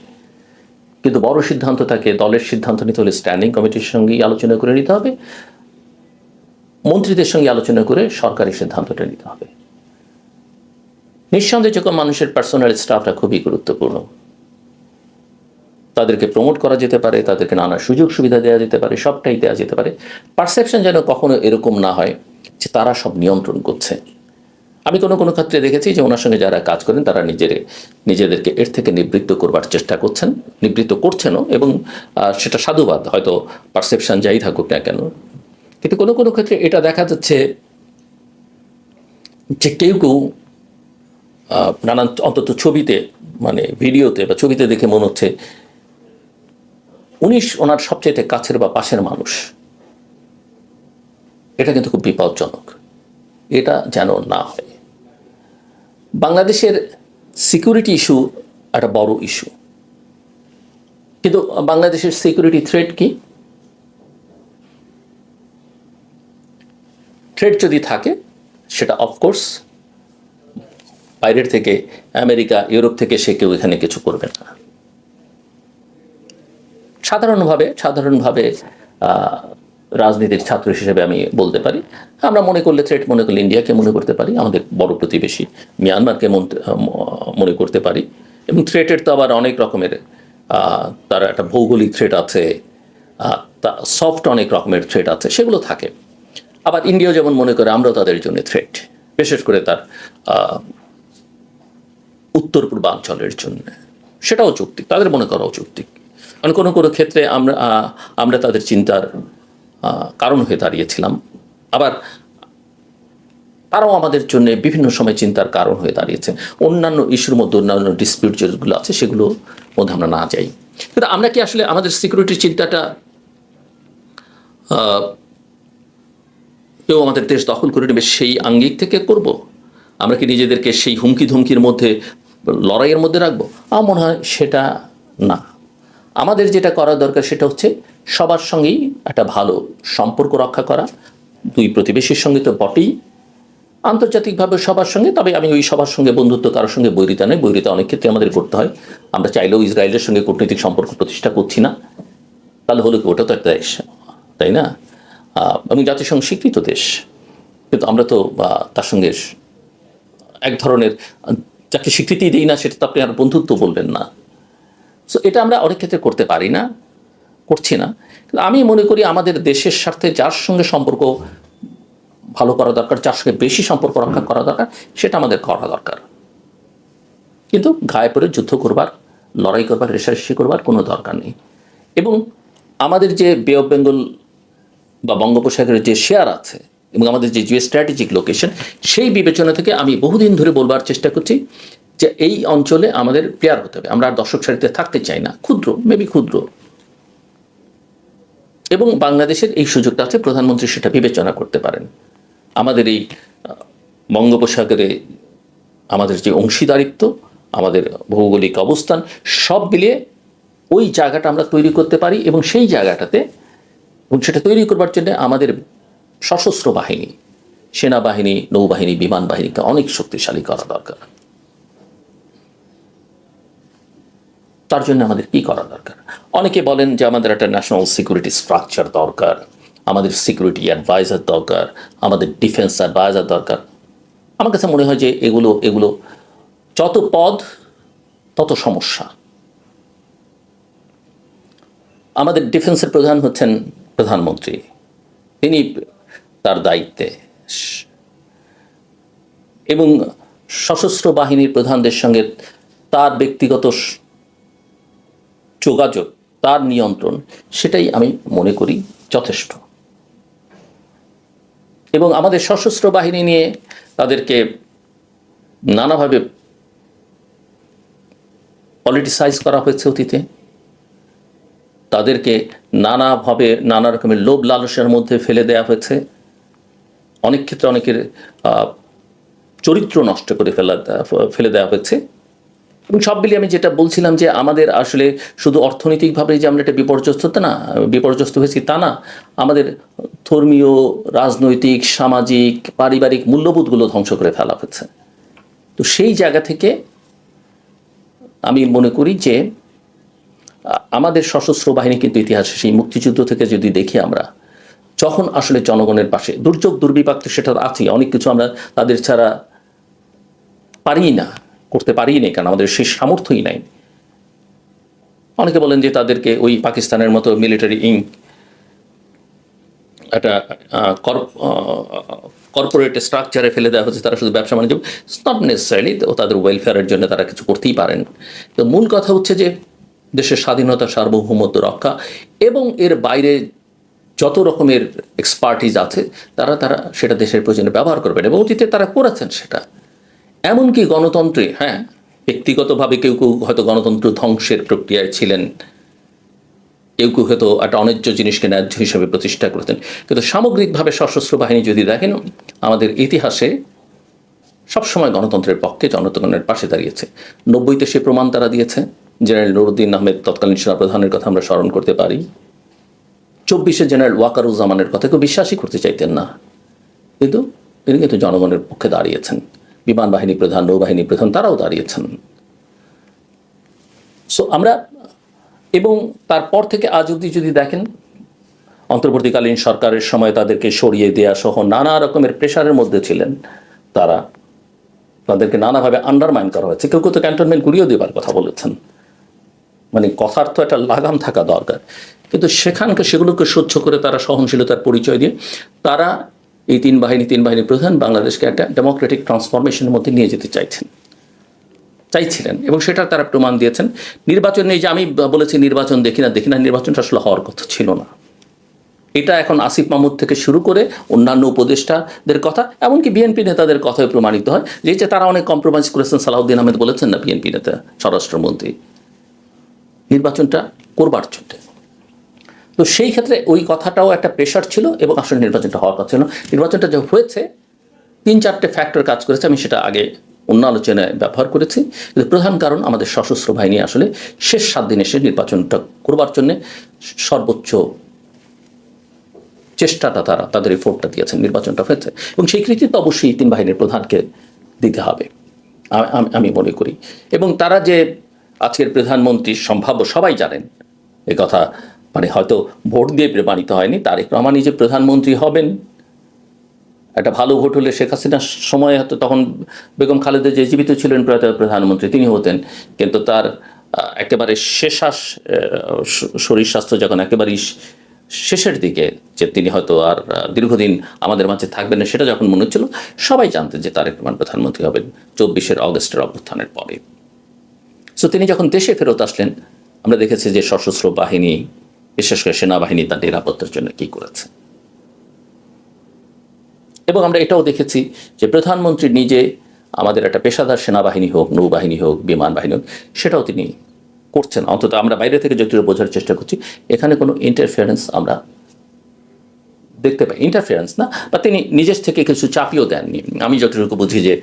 কিন্তু বড় সিদ্ধান্ত থাকে, দলের সিদ্ধান্ত নিতে হলে স্ট্যান্ডিং কমিটির সঙ্গেই আলোচনা করে নিতে হবে, মন্ত্রীদের সঙ্গে আলোচনা করে সরকারি সিদ্ধান্তটা নিতে হবে। নিঃসন্দেহে যখন মানুষের পার্সোনাল স্টাফটা খুবই গুরুত্বপূর্ণ, তাদেরকে প্রমোট করা যেতে পারে, তাদেরকে নানা সুযোগ সুবিধা দেওয়া যেতে পারে, সবটাই দেওয়া যেতে পারে। পারসেপশন যেন কখনো এরকম না হয় যে তারা সব নিয়ন্ত্রণ করছে। আমি কোনো ক্ষেত্রে দেখেছি যে ওনার সঙ্গে যারা কাজ করেন তারা নিজেদেরকে এর থেকে নিবৃত্ত করবার চেষ্টা করছেন, নিবৃত্ত করছেনও, এবং সেটা সাধুবাদ, হয়তো পারসেপশন যাই থাকুক না কেন। কিন্তু কোনো ক্ষেত্রে এটা দেখা যাচ্ছে যে কেউ নানান, অন্তত ছবিতে, মানে ভিডিওতে বা ছবিতে দেখে মনে হচ্ছে ওনার সবচেয়ে কাছের বা পাশের মানুষ। এটা কিন্তু খুব বিপজ্জনক, এটা যেন না হয়। বাংলাদেশের সিকিউরিটি ইস্যু একটা বড় ইস্যু, কিন্তু বাংলাদেশের সিকিউরিটি থ্রেট কি? থ্রেট যদি থাকে সেটা অফকোর্স বাইরের থেকে, আমেরিকা, ইউরোপ থেকে সে কেউ এখানে কিছু করবে না। সাধারণভাবে রাজনীতির ছাত্র হিসেবে আমি বলতে পারি, আমরা মনে করলে থ্রেট মনে করলে ইন্ডিয়াকে মনে করতে পারি, আমাদের বড় প্রতিবেশী মিয়ানমারকে মনে করতে পারি। এবং থ্রেটের তো আবার অনেক রকমের, তার একটা ভৌগোলিক থ্রেট আছে, সফট অনেক রকমের থ্রেট আছে, সেগুলো থাকে। আবার ইন্ডিয়া যেমন মনে করে আমরাও তাদের জন্য থ্রেট, বিশেষ করে তার উত্তর পূর্বাঞ্চলের জন্য, সেটাও যৌক্তিক, তাদের মনে করাও যৌক্তিক। কারণ কোনো কোনো ক্ষেত্রে আমরা তাদের চিন্তার কারণ হয়ে দাঁড়িয়েছিলাম, আবার তারাও আমাদের জন্য বিভিন্ন সময় চিন্তার কারণ হয়ে দাঁড়িয়েছে। অন্যান্য ইস্যুর মধ্যে অন্যান্য ডিসপিউট যেগুলো আছে সেগুলোর মধ্যে আমরা না যাই, কিন্তু আমরা কি আসলে আমাদের সিকিউরিটির চিন্তাটা কেউ আমাদের দেশ দখল করে নেবে সেই আঙ্গিক থেকে করব? আমরা কি নিজেদেরকে সেই হুমকি ধুমকির মধ্যে, লড়াইয়ের মধ্যে রাখবো? আমার মনে হয় সেটা না। আমাদের যেটা করা দরকার সেটা হচ্ছে সবার সঙ্গেই একটা ভালো সম্পর্ক রক্ষা করা, দুই প্রতিবেশীর সঙ্গে তো বটেই, আন্তর্জাতিকভাবে সবার সঙ্গে। তবে আমি ওই সবার সঙ্গে বন্ধুত্ব, কারোর সঙ্গে বৈরিতা নেই, বৈরিতা অনেক ক্ষেত্রে আমাদের করতে হয়। আমরা চাইলেও ইসরায়েলের সঙ্গে কূটনৈতিক সম্পর্ক প্রতিষ্ঠা করছি না, তাহলে হলো কি, ওটা তো একটা দেশ, তাই না? এবং জাতিসংঘ স্বীকৃত দেশ, কিন্তু আমরা তো তার সঙ্গে এক ধরনের, যাকে স্বীকৃতি দিই না সেটা তো আপনি আর বন্ধুত্ব বলবেন না। সো এটা আমরা অনেক ক্ষেত্রে করতে পারি না, করছি না। কিন্তু আমি মনে করি আমাদের দেশের স্বার্থে যার সঙ্গে সম্পর্ক ভালো করা দরকার, যার সঙ্গে বেশি সম্পর্ক রক্ষা করা দরকার, সেটা আমাদের করা দরকার। কিন্তু গায়ে পড়ে যুদ্ধ করবার, লড়াই করবার, রেষারেষি করবার কোনো দরকার নেই। এবং আমাদের যে বে অফ বেঙ্গল বা বঙ্গোপসাগরের যে শেয়ার আছে এবং আমাদের যে জিও স্ট্র্যাটেজিক লোকেশন, সেই বিবেচনা থেকে আমি বহুদিন ধরে বলবার চেষ্টা করছি যে এই অঞ্চলে আমাদের প্লেয়ার হতে হবে। আমরা আর দর্শক সারিতে থাকতে চাই না, ক্ষুদ্র, মেবি ক্ষুদ্র। এবং বাংলাদেশের এই সুযোগটা আছে, প্রধানমন্ত্রী সেটা বিবেচনা করতে পারেন। আমাদের এই বঙ্গোপসাগরে আমাদের যে অংশীদারিত্ব, আমাদের ভৌগোলিক অবস্থান, সব মিলিয়ে ওই জায়গাটা আমরা তৈরি করতে পারি। এবং সেই জায়গাটাতে, এবং সেটা তৈরি করবার জন্য আমাদের সশস্ত্র বাহিনী, সেনাবাহিনী, নৌবাহিনী, বিমান বাহিনীকে অনেক শক্তিশালী করা দরকার। তার জন্য আমাদের কি করা দরকার? অনেকে বলেন যে আমাদের একটা ন্যাশনাল সিকিউরিটি স্ট্রাকচার দরকার, আমাদের সিকিউরিটি অ্যাডভাইজার দরকার, আমাদের ডিফেন্স অ্যাডভাইজার দরকার। আমার কাছে মনে হয় যে এগুলো যত পদ তত সমস্যা। আমাদের ডিফেন্সের প্রধান হচ্ছেন প্রধানমন্ত্রী, তিনি তার দায়িত্বে, এবং সশস্ত্র বাহিনীর প্রধানদের সঙ্গে তার ব্যক্তিগত যোগাযোগ, তার নিয়ন্ত্রণ, সেটাই আমি মনে করি যথেষ্ট। এবং আমাদের সশস্ত্র বাহিনী নিয়ে তাদেরকে নানাভাবে পলিটিসাইজ করা হয়েছে অতীতে, তাদেরকে নানাভাবে নানা রকমের লোভ লালসার মধ্যে ফেলে দেওয়া হয়েছে, অনেক ক্ষেত্রে অনেকের চরিত্র নষ্ট করে ফেলে দেওয়া হয়েছে। এবং সব মিলিয়ে আমি যেটা বলছিলাম যে আমাদের আসলে শুধু অর্থনৈতিকভাবে যে আমরা এটা বিপর্যস্ত হয়েছি তা না, আমাদের ধর্মীয়, রাজনৈতিক, সামাজিক, পারিবারিক মূল্যবোধগুলো ধ্বংস করে ফেলা হয়েছে। তো সেই জায়গা থেকে আমি মনে করি যে আমাদের সশস্ত্র বাহিনী কিন্তু ইতিহাসে সেই মুক্তিযুদ্ধ থেকে যদি দেখি আমরা, যখন আসলে জনগণের পাশে, দুর্যোগ দুর্বিপাক তো সেটা আছেই, অনেক কিছু আমরা তাদের ছাড়া করতে পারি না, কারণ আমাদের সেই সামর্থ্যই নাই। অনেকে বলেন যে তাদেরকে ওই পাকিস্তানের মতো মিলিটারি একটা কর্পোরেট স্ট্রাকচারে ফেলে দেওয়া হচ্ছে, তারা শুধু ব্যবসা বাণিজ্য, নট নেসেসারিলি তাদের ওয়েলফেয়ারের জন্য তারা কিছু করতেই পারেন। তো মূল কথা হচ্ছে যে দেশের স্বাধীনতা, সার্বভৌমত্ব রক্ষা, এবং এর বাইরে যত রকমের এক্সপার্টিজ আছে তারা সেটা দেশের প্রয়োজনে ব্যবহার করবেন, এবং অতীতে তারা করেছেন সেটা। এমনকি গণতন্ত্রে, হ্যাঁ, ব্যক্তিগতভাবে কেউ কেউ হয়তো গণতন্ত্র ধ্বংসের প্রক্রিয়ায় ছিলেন, কেউ কেউ হয়তো একটা অন্যায্য জিনিসকে ন্যায্য হিসেবে প্রতিষ্ঠা করেছেন, কিন্তু সামগ্রিকভাবে সশস্ত্র বাহিনী যদি দেখেন, আমাদের ইতিহাসে সবসময় গণতন্ত্রের পক্ষে, জনগণের পাশে দাঁড়িয়েছে। 90-তে সে প্রমাণ তারা দিয়েছে। জেনারেল নুরুদ্দিন আহমেদ তৎকালীন সেনাপ্রধানের কথা আমরা স্মরণ করতে পারি। 24-এ জেনারেল ওয়াকারুজ্জামানের কথা কেউ বিশ্বাসই করতে চাইতেন না, কিন্তু তিনি কিন্তু জনগণের পক্ষে দাঁড়িয়েছেন। বিমান বাহিনী প্রধান, নৌবাহিনী প্রধান, তারাও দাঁড়িয়েছেন। সো আমরা, এবং তারপর থেকে আজ অবধি যদি দেখেন, অন্তর্বর্তীকালীন সরকারের সময় তাদেরকে সরিয়ে দেয়া সহ নানা রকমের প্রেশারের মধ্যে ছিলেন তারা, তাদেরকে নানাভাবে আন্ডারমাইন করা হয়েছে। কেউ কেউ তো ক্যান্টনমেন্ট ঘুরিয়ে দেবার কথা বলেছেন। মানে কথার তো একটা লাগাম থাকা দরকার, কিন্তু সেগুলোকে সহ্য করে তারা সহনশীলতার পরিচয় দিয়ে তারা এই তিন বাহিনী প্রধান বাংলাদেশকে একটা ডেমোক্রেটিক ট্রান্সফরমেশনের মধ্যে নিয়ে যেতে চাইছিলেন, এবং সেটা তারা প্রমাণ দিয়েছেন। নির্বাচন নেই যে আমি বলেছি নির্বাচন দেখি না, নির্বাচনটা আসলে হওয়ার কথা ছিল না। এটা এখন আসিফ মাহমুদ থেকে শুরু করে অন্যান্য উপদেষ্টাদের কথা, এমনকি বিএনপি নেতাদের কথায় প্রমাণিত হয় যে তারা অনেক কম্প্রোমাইজ করেছেন। সালাউদ্দিন আহমেদ বলেছেন না, বিএনপি নেতা স্বরাষ্ট্রমন্ত্রী, নির্বাচনটা করবার জন্য। তো সেই ক্ষেত্রে ওই কথাটাও একটা প্রেশার ছিল, এবং আসলে নির্বাচনটা হওয়ার কথা ছিল। নির্বাচনটা যখন হয়েছে 3-4টে ফ্যাক্টর কাজ করেছে, আমি সেটা আগে অন্য আলোচনায় ব্যবহার করেছি। কিন্তু প্রধান কারণ আমাদের সশস্ত্র বাহিনী আসলে শেষ 7 দিন এসে নির্বাচনটা করবার জন্য সর্বোচ্চ চেষ্টাটা তাদের এফোর্টটা দিয়েছেন, নির্বাচনটা হয়েছে, এবং সেই কৃতিত্ব অবশ্যই 3 বাহিনীর প্রধানকে দিতে হবে আমি মনে করি। এবং তারা যে আজকের প্রধানমন্ত্রী সম্ভাব্য, সবাই জানেন এ কথা, মানে হয়তো ভোট দিয়ে প্রমাণিত হয়নি, তারেক রহমানই যে প্রধানমন্ত্রী হবেন। একটা ভালো ভোট হলে শেখ হাসিনার সময় হয়তো তখন বেগম খালেদা যে জীবিত ছিলেন প্রধানমন্ত্রী, তিনি হতেন, কিন্তু তার একেবারে শেষাস শরীর স্বাস্থ্য যখন একেবারেই শেষের দিকে, যে তিনি হয়তো আর দীর্ঘদিন আমাদের মাঝে থাকবেন না, সেটা যখন মনে হচ্ছিল, সবাই জানতেন যে তারেক রহমান প্রধানমন্ত্রী হবেন 24 অগস্টের অভ্যুত্থানের পরে। সো তিনি যখন দেশে ফেরত আসলেন, আমরা দেখেছি যে সশস্ত্র বাহিনী, বিশেষ করে সেনাবাহিনী তার নিরাপত্তার জন্য কি করেছে, এবং আমরা এটাও দেখেছি যে প্রধানমন্ত্রী নিজে আমাদের একটা পেশাদার সেনাবাহিনী হোক, নৌবাহিনী হোক, বিমান বাহিনী হোক, সেটাও তিনি করছেন। অন্তত আমরা বাইরে থেকে যতটুকু বোঝার চেষ্টা করছি, এখানে কোনো ইন্টারফারেন্স আমরা দেখতে পাই। ইন্টারফারেন্স না, বা তিনি নিজের থেকে কিছু চাপিও দেননি। আমি যতটুকু বুঝি যে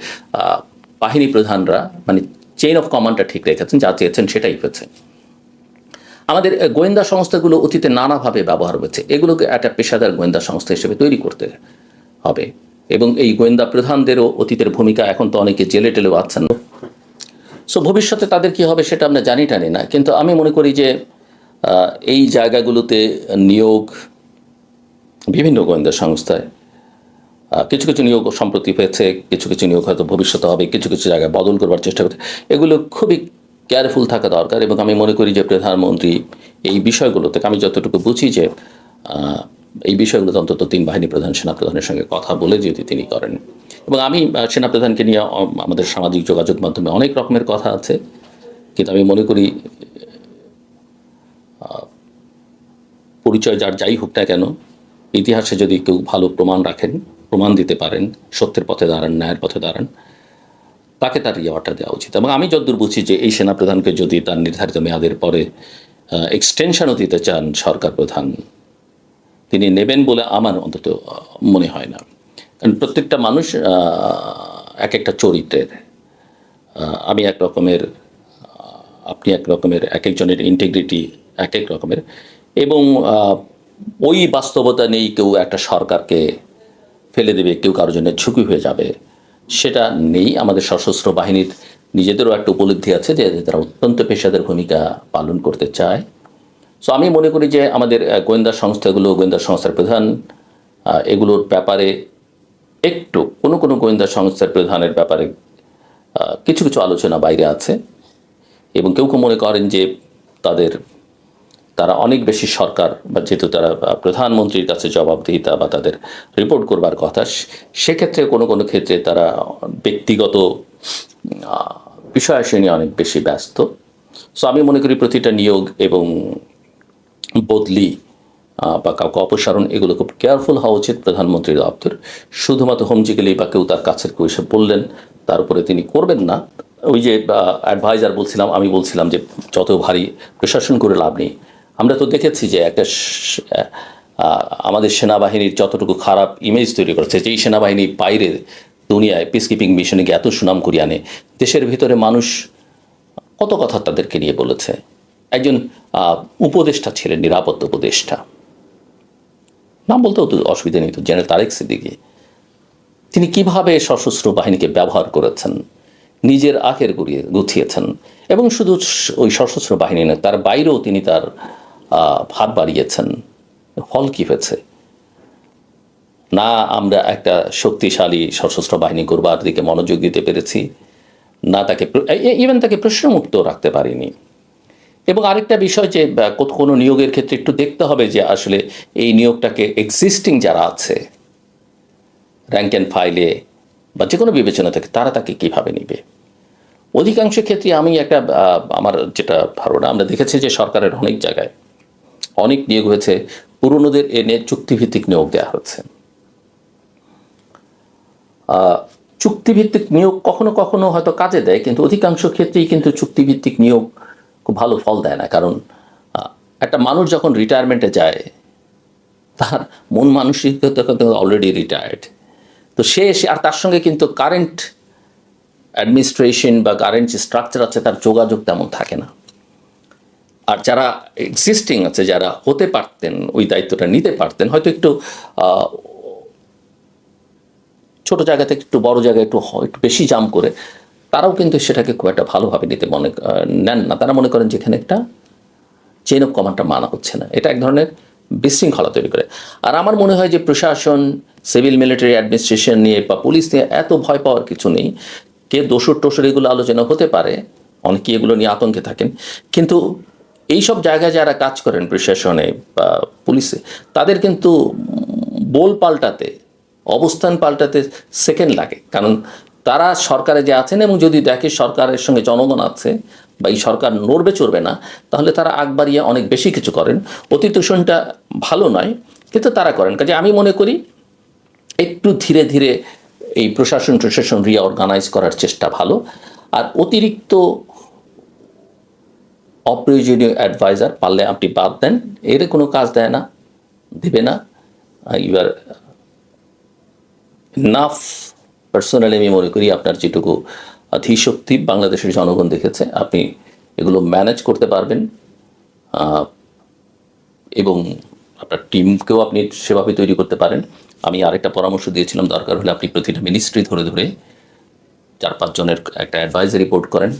বাহিনী প্রধানরা মানে চেইন অফ কমান্ডটা ঠিক রেখেছেন, যা চেয়েছেন সেটাই হয়েছে। আমাদের গোয়েন্দা সংস্থাগুলো অতীতে নানাভাবে ব্যবহার হয়েছে, এগুলোকে একটা পেশাদার গোয়েন্দা সংস্থা হিসেবে তৈরি করতে হবে, এবং এই গোয়েন্দা প্রধানদেরও অতীতের ভূমিকা, এখন তো অনেকে জেলে টেলেও আছেন। সো ভবিষ্যতে তাদের কি হবে সেটা আমরা জানি না, কিন্তু আমি মনে করি যে এই জায়গাগুলোতে নিয়োগ, বিভিন্ন গোয়েন্দা সংস্থায় কিছু কিছু নিয়োগ সম্প্রতি হয়েছে, কিছু কিছু নিয়োগ হয়তো ভবিষ্যতে হবে, কিছু কিছু জায়গায় বদল করবার চেষ্টা করছে, এগুলো খুবই কেয়ারফুল থাকা দরকার। এবং আমি মনে করি যে প্রধানমন্ত্রী এই বিষয়গুলোতে, আমি যতটুকু বুঝি যে এই বিষয়গুলোতে অন্তত 3 বাহিনী প্রধান, সেনাপ্রধানের সঙ্গে কথা বলে যদি তিনি করেন। এবং আমি সেনাপ্রধানকে নিয়ে আমাদের সামাজিক যোগাযোগ মাধ্যমে অনেক রকমের কথা আছে, কিন্তু আমি মনে করি পরিচয় যাই হোক না কেন, ইতিহাসে যদি কেউ ভালো প্রমাণ দিতে পারেন, সত্যের পথে দাঁড়ান, ন্যায়ের পথে দাঁড়ান, তাকে তার ইয়াটা দেওয়া উচিত। এবং আমি যতদূর বুঝি যে এই সেনাপ্রধানকে যদি তার নির্ধারিত মেয়াদের পরে এক্সটেনশনও দিতে চান সরকার প্রধান, তিনি নেবেন বলে আমার অন্তত মনে হয় না। কারণ প্রত্যেকটা মানুষ এক একটা চরিত্রের, আমি এক রকমের, আপনি এক রকমের, এক একজনের ইন্টিগ্রিটি এক এক রকমের, এবং ওই বাস্তবতা নেই কেউ একটা সরকারকে ফেলে দেবে, কেউ কারোর জন্য ঝুঁকি হয়ে যাবে, সেটা নেই। আমাদের সশস্ত্র বাহিনীর নিজেদেরও একটা উপলব্ধি আছে যে তারা অত্যন্ত পেশাদার ভূমিকা পালন করতে চায়। সো আমি মনে করি যে আমাদের গোয়েন্দা সংস্থাগুলো, গোয়েন্দা সংস্থার প্রধান, এগুলোর ব্যাপারে একটু কোনো গোয়েন্দা সংস্থার প্রধানের ব্যাপারে কিছু কিছু আলোচনা বাইরে আছে, এবং কেউ মনে করেন যে তারা অনেক বেশি সরকার, বা যেহেতু তারা প্রধানমন্ত্রীর কাছে জবাবদিহিতা বা তাদের রিপোর্ট করবার কথা, সেক্ষেত্রে কোনো ক্ষেত্রে তারা ব্যক্তিগত বিষয় নিয়ে অনেক বেশি ব্যস্ত। সো আমি মনে করি প্রতিটা নিয়োগ এবং বদলি বা কাউকে অপসারণ, এগুলো খুব কেয়ারফুল হওয়া উচিত প্রধানমন্ত্রীর দপ্তর। শুধুমাত্র হোমজিক্যালি বা কেউ তার কাছের কেউ এসে বললেন তার উপরে তিনি করবেন না। ওই যে অ্যাডভাইজার বলছিলাম, আমি বলছিলাম যে যত ভারী প্রশাসন করে লাভ নেই। আমরা তো দেখেছি যে একটা আমাদের সেনাবাহিনীর যতটুকু খারাপ ইমেজ তৈরি করেছে, যে এই সেনাবাহিনী বাইরে দুনিয়ায় পিস কিপিং মিশনে গিয়ে এত সুনাম করিয়ে আনে, দেশের ভিতরে মানুষ কত কথা তাদেরকে নিয়ে বলেছে। একজন উপদেষ্টা ছিলেন, নিরাপত্তা উপদেষ্টা, নাম বলতেও তো অসুবিধা নেই, তো জেনারেল তারেক সিদ্দিকী, তিনি কিভাবে সশস্ত্র বাহিনীকে ব্যবহার করেছেন, নিজের আখের গুছিয়েছেন, এবং শুধু ওই সশস্ত্র বাহিনী নয়, তার বাইরেও তিনি তার হাত বাড়িয়েছেন। ফল কি হয়েছে? না আমরা একটা শক্তিশালী সশস্ত্র বাহিনী করবার দিকে মনোযোগ দিতে পেরেছি, না তাকে প্রশ্নমুক্ত রাখতে পারিনি। এবং আরেকটা বিষয় যে কোনো নিয়োগের ক্ষেত্রে একটু দেখতে হবে যে আসলে এই নিয়োগটাকে এক্সিস্টিং যারা আছে র্যাঙ্ক অ্যান্ড ফাইলে বা যে কোনো বিবেচনা থেকে তারা তাকে কীভাবে নেবে। অধিকাংশ ক্ষেত্রে আমি একটা আমার যেটা ধারণা, আমরা দেখেছি যে সরকারের অনেক জায়গায় অনেক নিয়োগ হয়েছে, পুরনোদের এনে চুক্তিভিত্তিক নিয়োগ দেওয়া হচ্ছে। চুক্তিভিত্তিক নিয়োগ কখনো কখনো হয়তো কাজে দেয়, কিন্তু অধিকাংশ ক্ষেত্রেই কিন্তু চুক্তিভিত্তিক নিয়োগ খুব ভালো ফল দেয় না। কারণ একটা মানুষ যখন রিটায়ারমেন্টে যায়, তার মন মানসিকতা অলরেডি রিটায়ার্ড, তো সে আর তার সঙ্গে কিন্তু কারেন্ট অ্যাডমিনিস্ট্রেশন বা কারেন্ট যে স্ট্রাকচার আছে তার যোগাযোগ তেমন থাকে না। আর যারা এক্সিস্টিং আছে, যারা হতে পারতেন, ওই দায়িত্বটা নিতে পারতেন, হয়তো একটু ছোট জায়গা থেকে একটু বড় জায়গায় একটু বেশি জাম্প করে, তারাও কিন্তু সেটাকে খুব একটা ভালোভাবে নিতে নেন না। তারা মনে করেন যে এখানে একটা চেইন অফ কমান্ডটা মানা হচ্ছে না। এটা এক ধরনের বিশৃঙ্খলা তৈরি করে। আর আমার মনে হয় যে প্রশাসন, সিভিল মিলিটারি অ্যাডমিনিস্ট্রেশন নিয়ে বা পুলিশ নিয়ে এত ভয় পাওয়ার কিছু নেই। কে দোষর টোষর এগুলো আলোচনা হতে পারে, অনেকে এগুলো নিয়ে আতঙ্কে থাকেন, কিন্তু এইসব জায়গায় যারা কাজ করেন প্রশাসনে বা পুলিশে, তাদের কিন্তু বোল পাল্টাতে, অবস্থান পাল্টাতে সেকেন্ড লাগে। কারণ তারা সরকারে যে আছেন এবং যদি দেখে সরকারের সঙ্গে জনগণ আছে বা এই সরকার নড়বে চড়বে না, তাহলে তারা আগ বাড়িয়ে অনেক বেশি কিছু করেন। অতীত দূষণটা ভালো নয়, কিন্তু তারা করেন। কাজে আমি মনে করি একটু ধীরে ধীরে এই প্রশাসন রিঅর্গানাইজ করার চেষ্টা ভালো। আর অতিরিক্ত অপ্রয়োজনীয় অ্যাডভাইজার পারলে আপনি বাদ দেন, এর কোনো কাজ দেয় না, দেবে না। You R Naf. পার্সোনালি আমি মনে করি আপনার যেটুকু ধীশক্তি বাংলাদেশের জনগণ দেখেছে, আপনি এগুলো ম্যানেজ করতে পারবেন এবং আপনার টিমকেও আপনি সেভাবে তৈরি করতে পারেন। আমি আরেকটা পরামর্শ দিয়েছিলাম, দরকার হলে আপনি প্রতিটা মিনিস্ট্রি ধরে ধরে 4-5 জনের একটা অ্যাডভাইজারি বোর্ড করেন,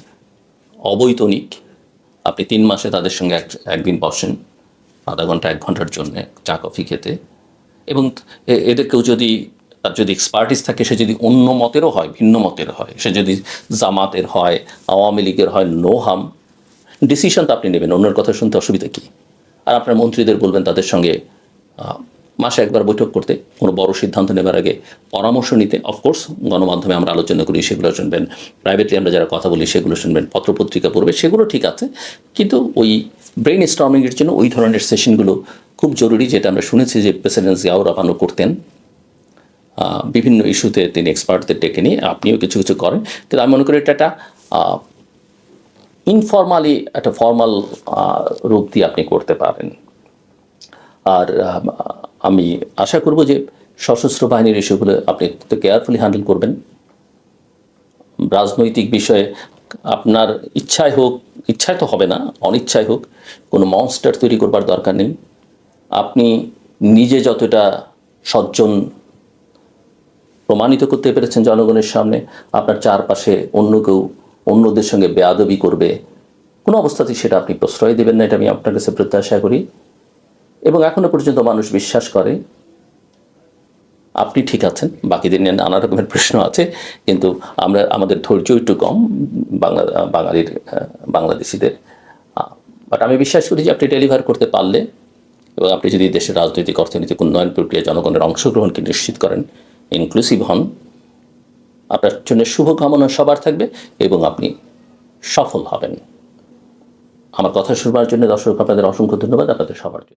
অবৈতনিক। আপনি 3 মাসে তাদের সঙ্গে একদিন বসেন, আধা ঘন্টা 1 ঘন্টার জন্য চা কফি খেতে, এবং এদেরকেও তার যদি এক্সপার্টিস থাকে, সে যদি অন্য মতেরও হয়, ভিন্ন মতের হয়, সে যদি জামাতের হয়, আওয়ামী লীগের হয়, নো হাম, ডিসিশন তো আপনি নেবেন, অন্যের কথা শুনতে অসুবিধা কী। আর আপনার মন্ত্রীদের বলবেন তাদের সঙ্গে মাসে একবার বৈঠক করতে, কোনো বড় সিদ্ধান্ত নেবার আগে পরামর্শ নিতে। অফকোর্স গণমাধ্যমে আমরা আলোচনা করি, সেগুলো শুনবেন, প্রাইভেটলি আমরা যারা কথা বলি সেগুলো শুনবেন, পত্রপত্রিকা পড়বে, সেগুলো ঠিক আছে, কিন্তু ওই ব্রেইন স্টর্মিংয়ের জন্য ওই ধরনের সেশনগুলো খুব জরুরি। যেটা আমরা শুনেছি যে প্রেসিডেন্ট জিয়াউর রহমানও করতেন, বিভিন্ন ইস্যুতে তিনি এক্সপার্টদের ডেকে নিয়ে, আপনিও কিছু কিছু করেন। কিন্তু আমি মনে করি এটা একটা ইনফর্মালি একটা ফর্মাল রূপ দিয়ে আপনি করতে পারেন। আর আমি আশা করব যে সশস্ত্র বাহিনীর ইস্যুগুলো আপনি তো কেয়ারফুলি হ্যান্ডেল করবেন। রাজনৈতিক বিষয়ে আপনার ইচ্ছায় হোক, ইচ্ছায় তো হবে না, অনিচ্ছায় হোক, কোনো মনস্টার তৈরি করবার দরকার নেই। আপনি নিজে যতটা সজ্জন প্রমাণিত করতে পেরেছেন জনগণের সামনে, আপনার চারপাশে অন্য কেউ অন্যদের সঙ্গে বেয়াদবি করবে, কোনো অবস্থাতেই সেটা আপনি প্রশ্রয় দেবেন না, এটা আমি আপনার কাছে প্রত্যাশা করি। এবং এখনো পর্যন্ত মানুষ বিশ্বাস করে আপনি ঠিক আছেন। বাকিদের নিয়ে নানা রকমের প্রশ্ন আছে, কিন্তু আমাদের ধৈর্য একটু কম বাংলাদেশিদের। বাট আমি বিশ্বাস করি যে আপনি ডেলিভার করতে পারলে, এবং আপনি যদি দেশের রাজনৈতিক অর্থনৈতিক উন্নয়ন প্রক্রিয়া জনগণের অংশগ্রহণকে নিশ্চিত করেন, ইনক্লুসিভ হন, আপনার জন্য শুভকামনা সবার থাকবে এবং আপনি সফল হবেন। আমার কথা শুনবার জন্য দর্শক আপনাদের অসংখ্য ধন্যবাদ, আপনাদের সবার জন্য।